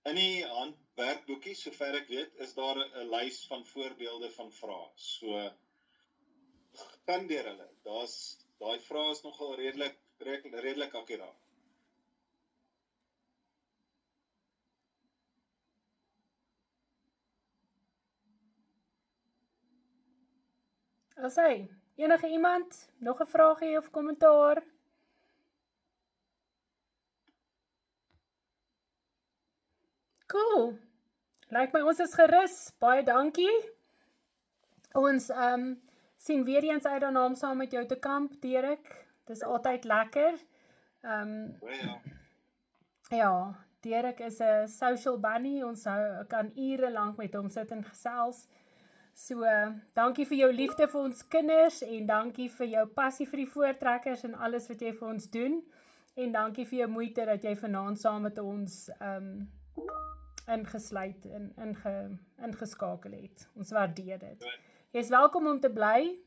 In die handwerkboekie, sover ek weet, is daar 'n lys van voorbeelde van vrae. So kan deur hulle. Daai vrae is nogal redelik akkuraat. As hy, enige iemand, nog 'n vraagie of kommentaar? Cool. Lyk my ons is gerus. Baie dankie. Ons sien weer eens uit daarna om saam met jou te kamp, Derek. Dis altyd lekker. Ja, Derek is 'n social bunny. Ons kan ure lank met hom sit en gesels. So, dankie vir jou liefde vir ons kinders en dankie vir jou passie vir die voortrekkers en alles wat jy vir ons doen. En dankie vir jou moeite dat jy vanaand saam met ons ingesluit en ingeskakel het. Ons waardeer dit. Jy is welkom om te bly.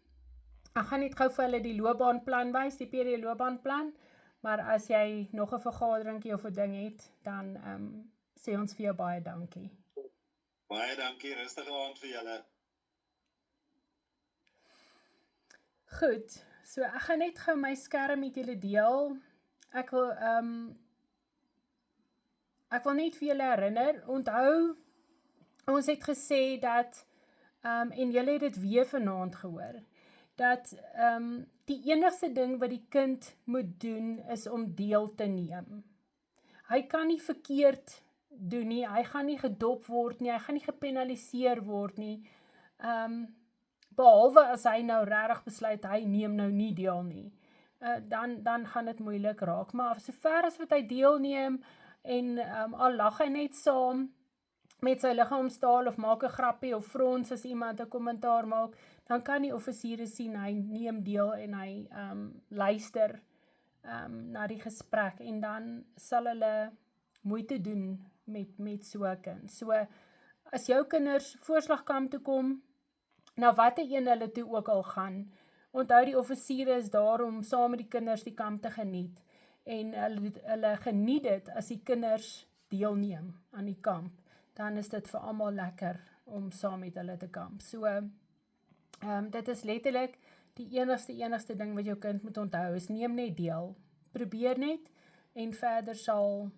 Ek gaan net gou vir hulle die loopbaanplan wys, die PD loopbaanplan. Maar as jy nog 'n vergaderingkie of 'n ding het, dan sê ons vir jou baie dankie. Baie dankie, rustige aand vir julle. Goed, so ek gaan net gou my skerm met julle deel. Ek wil net vir julle herinner, onthou, ons het gesê dat, en julle het dit weer vanaand gehoor, dat die enigste ding wat die kind moet doen is om deel te neem. Hy kan nie verkeerd doen nie, hy gaan nie gedop word nie, hy gaan nie gepenaliseer word nie, behalwe as hy nou regtig besluit, hy neem nou nie deel nie. Dan gaan dit moeilik raak, maar sover as wat hy deelneem, en al lag hy net saam, met sy liggaamstaal, of maak 'n grappie, of frons as iemand 'n kommentaar maak, dan kan die offisiere sien, hy neem deel, en hy luister na die gesprek, en dan sal hulle moeite doen met so 'n kind. So, as jou kinders voorslagkamp toe kom, na watter een hulle toe ook al gaan, onthou die offisiere is daar om saam met die kinders die kamp te geniet, en hulle geniet dit as die kinders deelneem aan die kamp, dan is dit vir almal lekker om saam met hulle te kamp. So, dit is letterlik die enigste ding wat jou kind moet onthou, is neem net deel, probeer net, en verder sal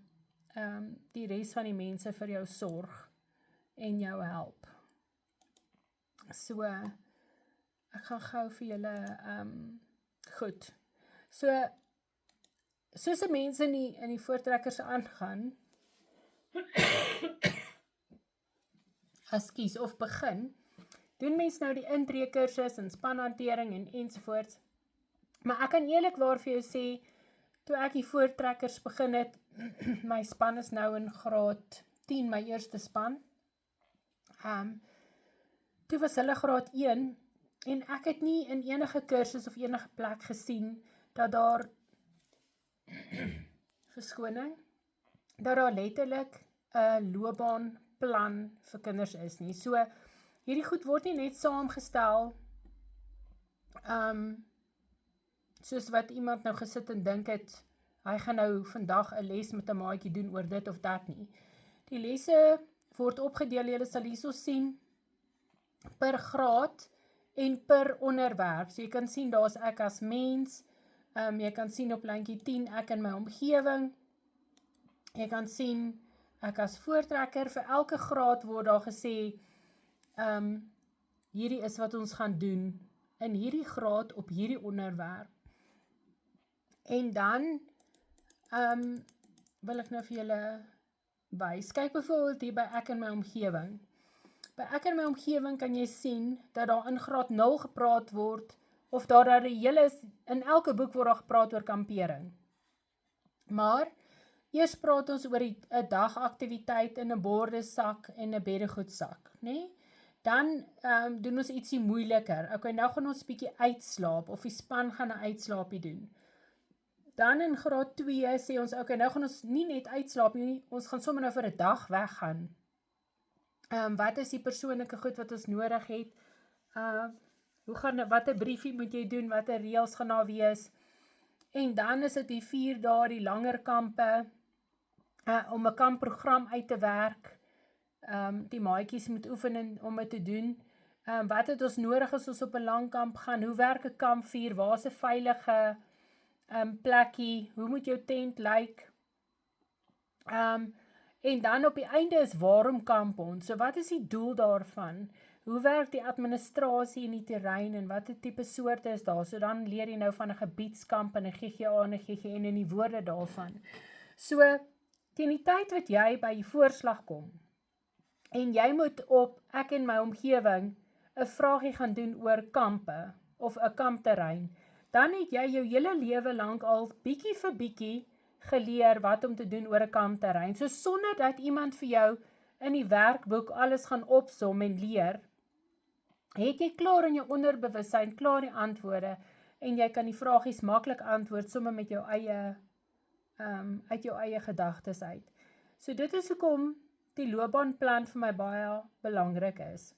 die res van die mense vir jou sorg, en jou help. So, ek gaan gou vir julle, goed, so, soos die mense in die voortrekkers aangaan, of begin, doen mens nou die intreekursus en spanhantering en ensovoorts, maar ek kan eerlikwaar vir jou sê, toe ek die voortrekkers begin het, my span is nou in graad 10, my eerste span, toe was hulle graad 1, en ek het nie in enige kursus of enige plek gesien, dat daar, verskoning, dat daar letterlik 'n loopbaanplan vir kinders is nie. So, hierdie goed word nie net saamgestel, soos wat iemand nou gesit en dink het, hy gaan nou vandag 'n les met 'n maatjie doen oor dit of dat nie. Die lesse word opgedeel, julle sal hierso sien, per graad en per onderwerp. So jy kan sien, daar's ek as mens, jy kan sien op lyntjie 10, ek in my omgewing, jy kan sien, ek as voortrekker, vir elke graad word daar gesê, hierdie is wat ons gaan doen, in hierdie graad op hierdie onderwerp. En dan, wil ek nou vir julle wys, kyk byvoorbeeld hier by ek in my omgewing. By ek in my omgewing kan jy sien, dat daar in graad 0 gepraat word, of daar die hele is, in elke boek word daar gepraat oor kampering. Maar, eers praat ons oor 'n dagaktiwiteit in 'n bordesak en 'n beddegoedsak, nee? Dan doen ons ietsie moeiliker. Okay, nou gaan ons bietjie uitslaap, of die span gaan 'n uitslaapie doen. Dan in graad 2 sê ons, okay, nou gaan ons nie net uitslaap nie, ons gaan sommer nou vir 'n dag weggaan. Wat is die persoonlike goed wat ons nodig het? Wat 'n briefie moet jy doen? Wat 'n reëls gaan daar wees? En dan is dit die 4 dae, die langer kampe, om 'n kampprogram uit te werk. Die maatjies moet oefen om dit te doen. Wat het ons nodig as ons op 'n lang kamp gaan? Hoe werk 'n kampvuur? Waar is 'n veilige plekkie? Hoe moet jou tent lyk? En dan op die einde is waarom kamp ons? So wat is die doel daarvan? Hoe werk die administrasie in die terrein en wat 'n tipe soorte is daar? So dan leer jy nou van 'n gebiedskamp en 'n GGA en 'n GGN en die woorde daarvan. So, teen die tyd wat jy by die voorslag kom, en jy moet op ek en my omgewing 'n vraagie gaan doen oor kampe, of 'n kampterrein, dan het jy jou hele lewe lank al bietjie vir bietjie geleer wat om te doen oor 'n kampterrein. So sonder dat iemand vir jou in die werkboek alles gaan opsom en leer, het jy klaar in jou onderbewussyn, klaar die antwoorde, en jy kan die vragies maklik antwoord, sommer met jou eie, uit jou eie gedagtes uit. So dit is hoekom die loopbaanplan vir my baie belangrik is.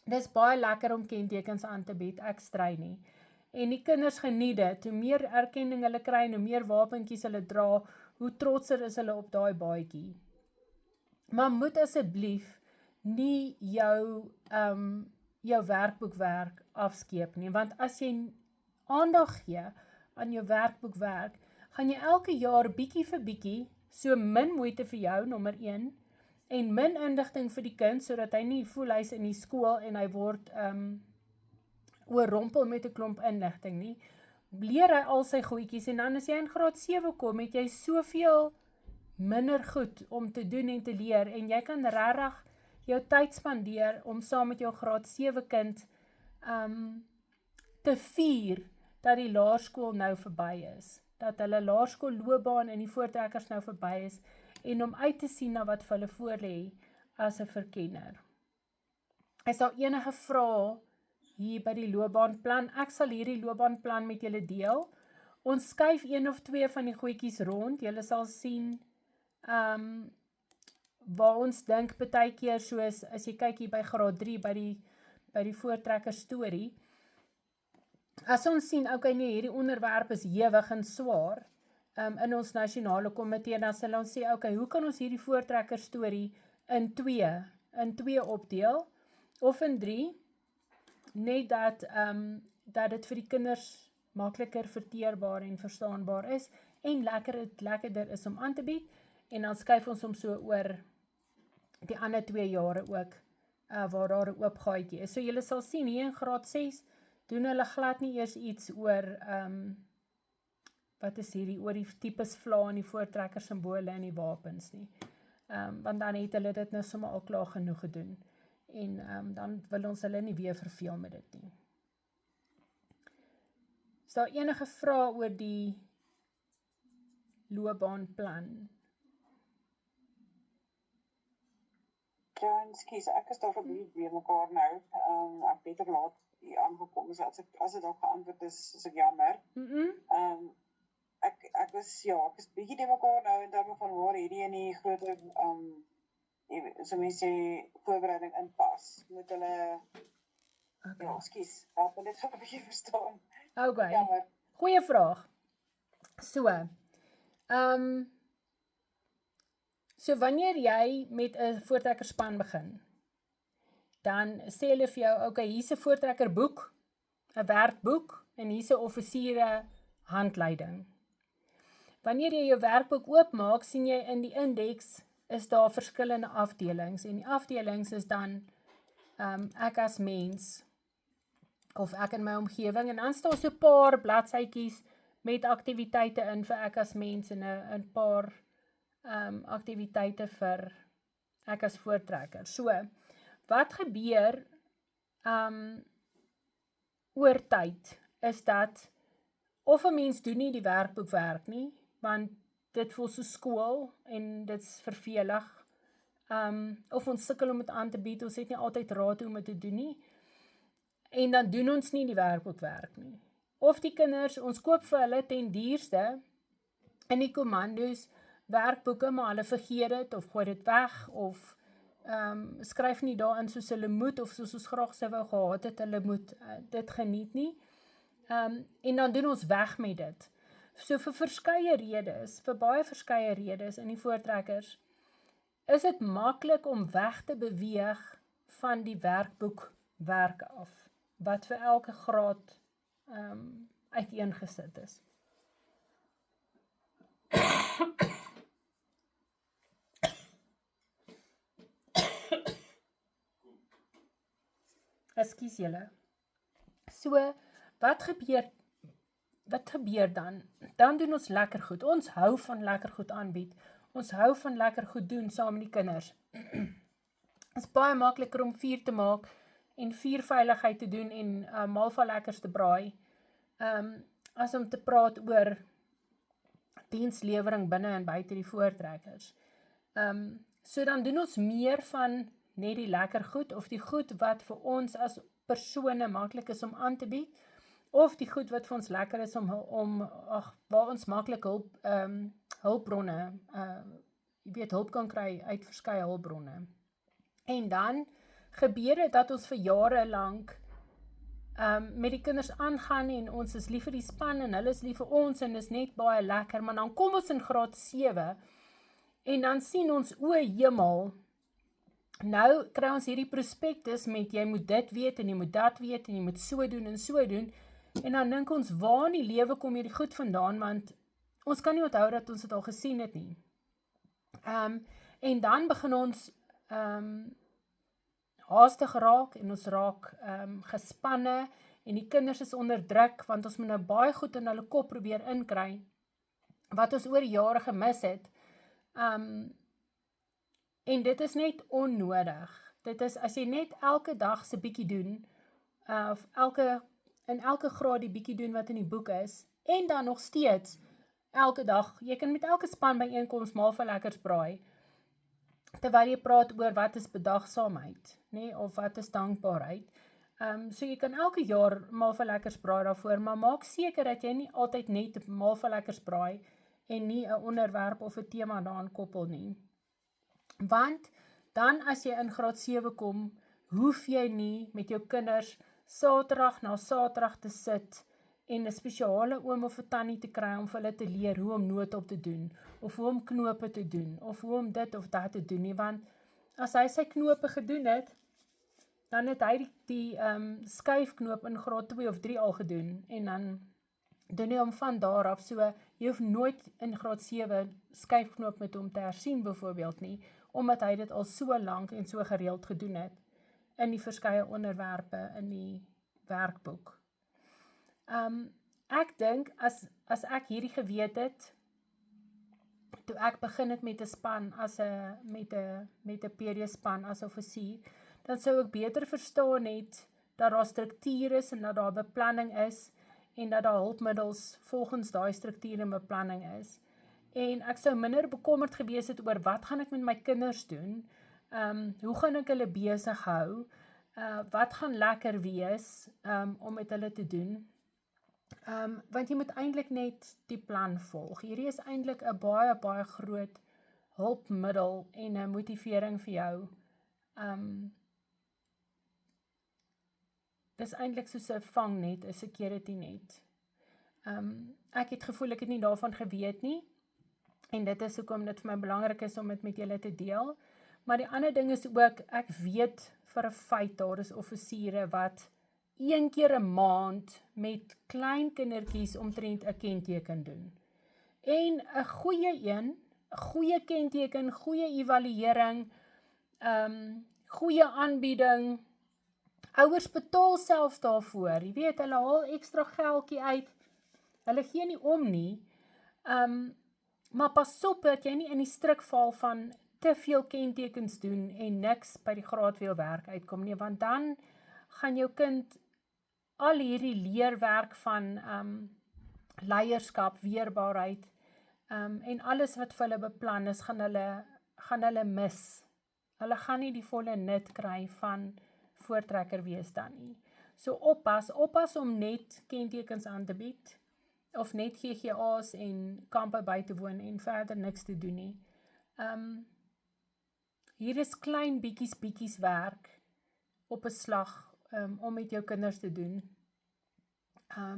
Dit is baie lekker om kentekens aan te bied, ek stry nie. En die kinders geniet dit, hoe meer erkenning hulle kry, hoe meer wapentjies hulle dra, hoe trotser is hulle op daai baadjie. Maar moet asseblief nie jou werkboekwerk afskeep nie, want as jy aandag gee aan jou werkboekwerk, gaan jy elke jaar bietjie vir bietjie, so min moeite vir jou, nommer 1, en min inligting vir die kind, sodat hy nie voel hy's in die skool en hy word oorrompel met 'n klomp inligting nie. Leer hy al sy goedjies, en dan as jy in graad 7 kom, het jy soveel minder goed om te doen en te leer, en jy kan regtig jou tyd spandeer om saam met jou graad 7 kind te vier dat die laerskool nou verby is, dat hulle laerskoolloopbaan en die voortrekkers nou verby is, en om uit te sien na wat vir hulle voorlê as 'n verkenner. Is daar enige vrae hier by die loopbaanplan? Ek sal hierdie loopbaanplan met julle deel. Ons skuif 1 of 2 van die goedjies rond. Julle sal sien waar ons dink partykeer, soos as jy kyk hier by graad 3 by die voortrekker storie. As ons sien, okay, nee, hierdie onderwerp is hewig en swaar in ons nasionale komitee, dan sal ons sê, okay, hoe kan ons hierdie voortrekker storie in 2 opdeel, of in 3, net dat dit vir die kinders makliker verteerbaar en verstaanbaar is, en lekkerder is om aan te bied, en dan skuif ons hom so oor die ander 2 jare ook, waar daar 'n oop gaatjie is. So julle sal sien, hier in graad 6, doen hulle glad nie eers iets oor, wat is hierdie, oor die tipes vla en die voortrekker simbole en die wapens nie. Want dan het hulle dit nou sommer al klaar genoeg gedoen. En dan wil ons hulle nie weer verveel met dit nie. Is daar enige vrae oor die loopbaanplan? Ja, ekskuus, ek is daar verbied weer mekaar nou. Ek het beter laat hier aangekom, so as dit dalk geantwoord is ek jammer. Ek is bietjie te mekaar nou in terme van waar hierdie in die groter, so mense sê, voorbereiding inpas. Moet hulle, ja, ekskuus, help my net so 'n bietjie verstaan. Okay, Jammer. goeie vraag. So wanneer jy met 'n voortrekkerspan begin, dan sê hulle vir jou, okay, hier's 'n voortrekkerboek, 'n werkboek, en hier's 'n offisiere handleiding. Wanneer jy jou werkboek oopmaak, sien jy in die indeks is daar verskillende afdelings, en die afdelings is dan ek as mens, of ek in my omgewing, en dan staan so 'n paar bladsytjies met aktiwiteite in vir ek as mens, en 'n paar aktiwiteite vir ek as voortrekker. So, wat gebeur oor tyd, is dat of 'n mens doen nie die werkboek werk nie, want dit voel so skool, en dit's vervelig, of ons sukkel om dit aan te bied, ons het nie altyd raad om dit te doen nie, en dan doen ons nie die werkboek werk nie. Of die kinders, ons koop vir hulle ten duurste in die kommandos werkboeke, maar hulle vergeet dit, of gooi dit weg, of skryf nie daarin soos hulle moet, of soos ons graag sou wou gehad het, hulle moet dit geniet nie, en dan doen ons weg met dit. So vir verskeie redes, vir baie verskeie redes in die voortrekkers, is dit maklik om weg te beweeg van die werkboek werk af, wat vir elke graad uiteengesit is. Ekskuus julle. So, wat gebeur dan? Dan doen ons lekker goed. Ons hou van lekker goed aanbied. Ons hou van lekker goed doen saam met die kinders. Is baie makliker om vuur te maak en vuurveiligheid te doen en malva lekkers te braai, as om te praat oor dienslewering binne en buite die voortrekkers. So dan doen ons meer van net die lekker goed, of die goed wat vir ons as persone maklik is om aan te bied, of die goed wat vir ons lekker is waar ons maklik hulpbronne, hulp kan kry uit verskeie hulpbronne. En dan gebeur dit dat ons vir jare lank met die kinders aangaan, en ons is lief vir die span, en hulle is lief vir ons, en is net baie lekker, maar dan kom ons in graad 7, en dan sien ons, o hemel, nou kry ons hierdie prospektus met, jy moet dit weet, en jy moet dat weet, en jy moet so doen, en dan dink ons, waar in die lewe kom hierdie goed vandaan, want ons kan nie onthou dat ons dit al gesien het nie. En dan begin ons haastig raak, en ons raak gespanne, en die kinders is onder druk, want ons moet nou baie goed in hulle kop probeer inkry, wat ons oor die jare gemis het, en dit is net onnodig. Dit is, as jy net elke dag se bietjie doen, of in elke graad die bietjie doen wat in die boek is, en dan nog steeds, elke dag, jy kan met elke span byeenkoms malva lekkers braai, terwyl jy praat oor wat is bedagsaamheid, nee, of wat is dankbaarheid. So jy kan elke jaar malva lekkers braai daarvoor, maar maak seker dat jy nie altyd net malva lekkers braai, en nie 'n onderwerp of 'n tema daaraan koppel nie. Want, dan as jy in graad 7 kom, hoef jy nie met jou kinders Saterdag na Saterdag te sit, en 'n spesiale oom of 'n tannie te kry om vir hulle te leer hoe om noot op te doen, of hoe om knope te doen, of hoe om dit of dat te doen nie, want as hy sy knope gedoen het, dan het hy die skuifknoop in graad 2 of 3 al gedoen, en dan doen hy hom van daar af, so jy hoef nooit in graad 7 skuifknoop met hom te hersien byvoorbeeld nie, omdat hy dit al so lank en so gereeld gedoen het, in die verskeie onderwerpe in die werkboek. Ek dink, as ek hierdie geweet het, toe ek begin het met 'n span, met 'n PD span as offisier, dan sou ek beter verstaan het, dat daar struktuur is, en dat daar beplanning is, en dat daar hulpmiddels volgens daai struktuur en beplanning is. en ek sou minder bekommerd gewees het oor wat gaan ek met my kinders doen, hoe gaan ek hulle besig hou, wat gaan lekker wees, om met hulle te doen, want jy moet eintlik net die plan volg. Hierdie is eintlik 'n baie, baie groot hulpmiddel en 'n motivering vir jou. Dis eintlik soos 'n vangnet, 'n security net. Ek het gevoel ek het nie daarvan geweet nie, en dit is hoekom dit vir my belangrik is om dit met julle te deel. Maar die ander ding is ook, ek weet vir 'n feit, daar is offisiere wat 1 keer 'n maand met klein kindertjies omtrent 'n kenteken doen. En 'n goeie kenteken, goeie evaluering, goeie aanbieding, ouers betaal selfs daarvoor, jy weet, hulle haal ekstra geldjie uit, hulle gee nie om nie, maar pas op dat jy nie in die struik val van te veel kentekens doen en niks by die graadweelwerk uitkom nie, want dan gaan jou kind al hierdie leerwerk van leierskap, weerbaarheid, en alles wat vir hulle beplan is, gaan hulle mis. Hulle gaan nie die volle nut kry van voortrekker wees dan nie. So oppas om net kentekens aan te bied, of net GGA's en kampe by te woon en verder niks te doen nie. Hier is klein bietjies werk op 'n slag om met jou kinders te doen,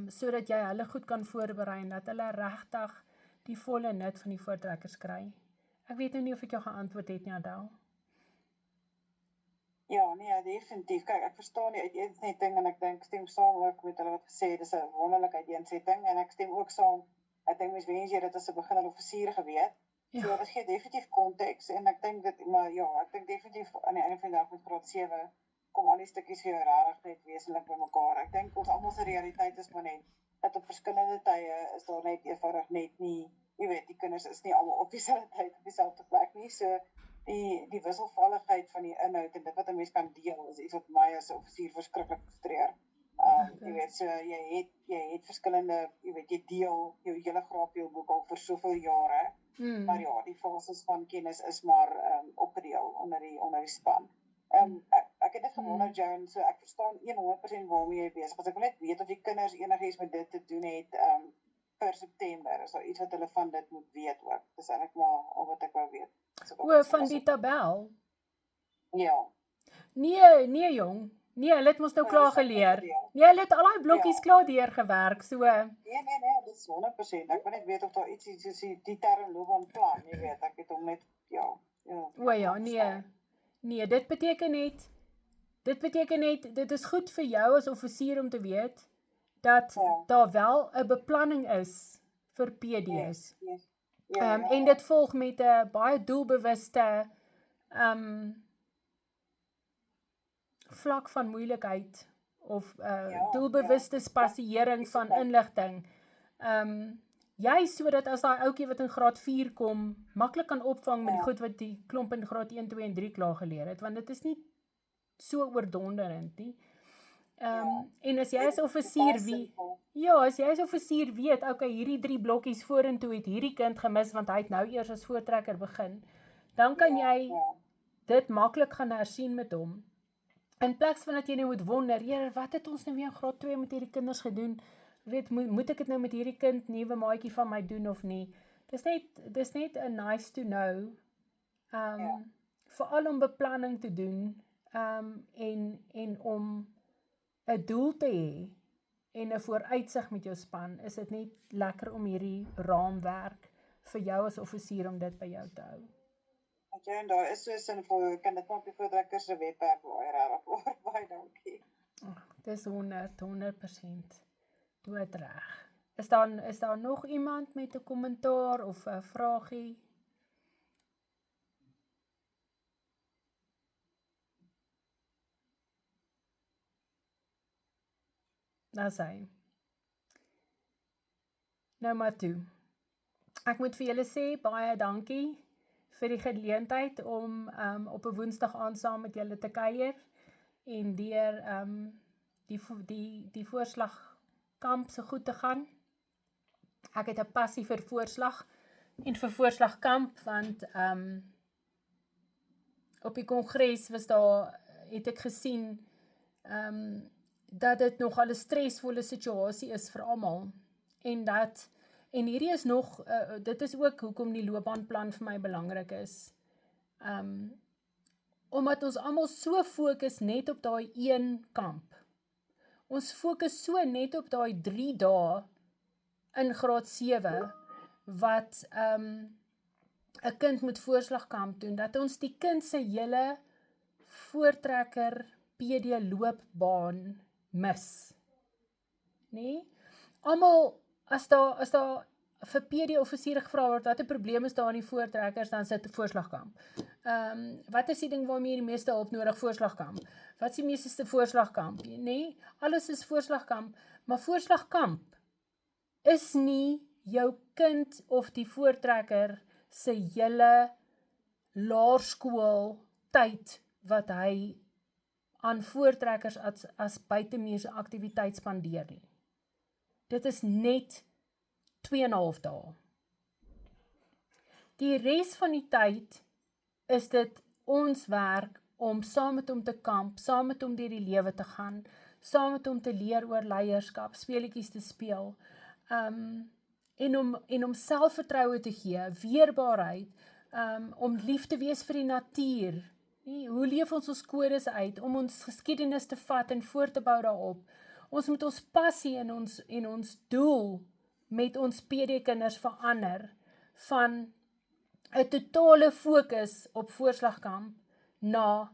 sodat jy hulle goed kan voorberei en dat hulle regtig die volle nut van die voortrekkers kry. Ek weet nou nie of ek jou geantwoord het nie, Adel. Ja, nee, definitief. Kyk, ek verstaan die uiteensetting en ek dink stem saam ook met hulle wat gesê het, dis 'n wonderlike uiteensetting en ek stem ook saam. Ek dink mens wens jy dit as 'n beginnende offisier geweet. Ja. So dit gee definitief konteks en ek dink dit, maar ja, ek dink definitief aan die einde van die dag met graad 7 kom al die stukkies vir jou regtig net wesenlik bymekaar. Ek dink ons almal se realiteit is maar net dat op verskillende tye is daar net eenvoudig net nie, jy weet, die kinders is nie almal op dieselfde tyd op dieselfde plek nie. So die wisselvalligheid van die inhoud en dit wat 'n mens kan deel is iets wat my as 'n offisier verskriklik frustreer. Jy weet, so jy het verskillende, jy weet, jy deel jou hele graadweelboek al vir soveel jare. Maar ja, die fases van kennis is maar opgedeel onder die span. Ek het dit gewonder, Joan, so ek verstaan 100% waarmee jy besig is. Ek wil net weet of die kinders enigiets met dit te doen het vir September. Is daar iets wat hulle van dit moet weet ook? Dis eintlik maar al wat ek wou weet. Van die tabel? Ja. Nee jong. Nee, hulle het ons nou klaar geleer. Nee, hulle het al die blokkies klaar deurgewerk, so. Nee, dit is 100%. Ek wil net weet of daar iets soos die term loopbaanplan, jy weet, ek het hom net, nee, dit beteken net, dit is goed vir jou as offisier om te weet, dat daar wel 'n beplanning is vir PD's. Yes. En dit volg met 'n baie doelbewuste vlak van moeilikheid of doelbewuste spasiering van inligting. Juist sodat as daai ouetjie wat in graad 4 kom, maklik kan opvang met die goed wat die klomp in graad 1, 2 en 3 klaar geleer het, want dit is nie so oordonderend nie. En as jy as offisier weet, okay, hierdie 3 blokkies vorentoe het hierdie kind gemis, want hy het nou eers as voortrekker begin, dan kan jy dit maklik gaan hersien met hom. In plaas van dat jy nou moet wonder, Here, wat het ons nou weer in graad 2 met hierdie kinders gedoen? Weet, moet ek dit nou met hierdie kind, nuwe maatjie van my doen of nie? Dis net a nice to know, veral om beplanning te doen, en om 'n doel te hê, en 'n vooruitsig met jou span, is dit net lekker om hierdie raamwerk vir jou as offisier om dit by jou te hou. En daar is so sinvol, kan dit maar op die voortrekkers se webwerf baie dankie. Dis 100% doodreg. Is daar nog iemand met 'n kommentaar of 'n vraagie? Dis hy. Nou maar toe. Ek moet vir julle sê, baie dankie vir die geleentheid om op 'n Woensdag aand saam met julle te kuier en deur die voorslagkamp so goed te gaan. Ek het 'n passie vir voorslag, En vir voorslagkamp, want op die kongres het ek gesien dat dit nogal 'n stresvolle situasie is vir almal. En hierdie is nog, dit is ook hoekom die loopbaanplan vir my belangrik is. Omdat ons almal so fokus net op daai een kamp. Ons fokus so net op daai 3 dae in graad 7 wat 'n kind moet voorslagkamp doen, dat ons die kind se hele voortrekker PD loopbaan mis. Nee? Almal, as daar vir PD offisiere gevra word, wat 'n probleem is daar in die voortrekkers, dan sit 'n voorslagkamp. Wat is die ding waarmee jy die meeste hulp nodig? Voorslagkamp. Wat is die meeste voorslagkamp? Nee, alles is voorslagkamp, maar voorslagkamp is nie jou kind of die voortrekker se hele laerskool tyd wat hy aan voortrekkers as buitemuurse aktiwiteit spandeer nie. Dit is net 2,5 dae. Die res van die tyd is dit ons werk om saam met hom te kamp, saam met hom deur die lewe te gaan, saam met hom te leer oor leierskap, speletjies te speel, en om selfvertroue te gee, weerbaarheid, om lief te wees vir die natuur. Hoe leef ons kodes uit, om ons geskiedenis te vat en voort te bou daarop. Ons moet ons passie en ons doel met ons PD-kinders verander, van 'n totale fokus op voorslagkamp, na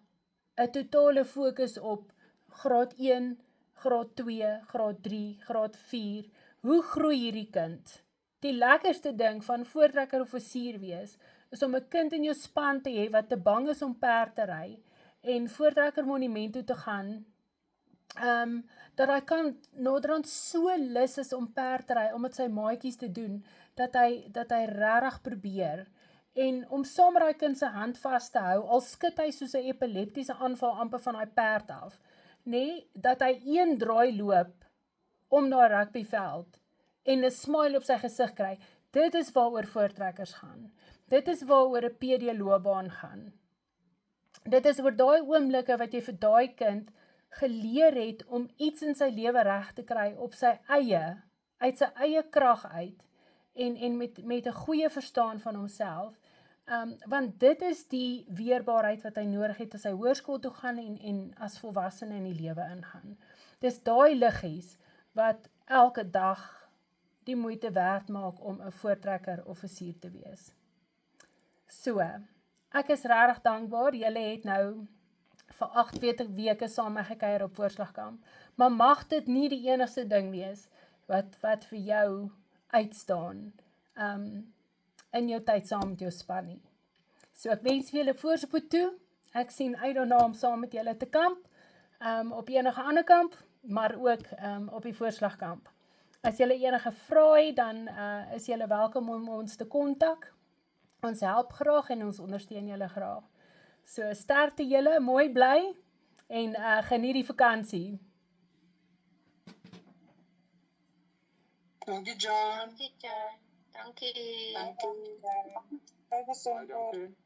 'n totale fokus op graad 1, graad 2, graad 3, graad 4. Hoe groei hierdie kind? Die lekkerste ding van voortrekker offisier wees, is om 'n kind in jou span te hê wat te bang is om perd te ry, en voortrekker monument toe te gaan, dat hy kan naderhand so lus is om perd te ry, om met sy maatjies te doen, dat hy regtig probeer, en om saam met hy kind se hand vas te hou, al skud hy soos 'n epileptiese aanval amper van hy perd af, nee, dat hy een draai loop om daai rugbyveld, en 'n smile op sy gesig kry. Dit is waaroor voortrekkers gaan. Dit is waaroor 'n PD loopbaan gaan. Dit is oor daai oomblikke wat jy vir daai kind geleer het om iets in sy lewe reg te kry op sy eie, uit sy eie krag uit, en met 'n goeie verstaan van homself, want dit is die weerbaarheid wat hy nodig het as hy hoërskool toe gaan en as volwassene in die lewe ingaan. Dis daai liggies wat elke dag die moeite werd maak om 'n voortrekker offisier te wees. So, ek is regtig dankbaar, julle het nou vir 48 weke saam met my gekuier op voorslagkamp, maar mag dit nie die enigste ding wees wat vir jou uitstaan in jou tyd saam met jou span nie. So ek wens vir julle voorspoed toe. Ek sien uit daarna om saam met julle te kamp, op enige ander kamp, maar ook op die voorslagkamp. As julle enige vrae het, dan is julle welkom om ons te kontak. Ons help graag en ons ondersteun julle graag. So sterkte julle, mooi bly en geniet die vakansie. Dankie John. Dankie. Dankie. Baie gesond. Dankie.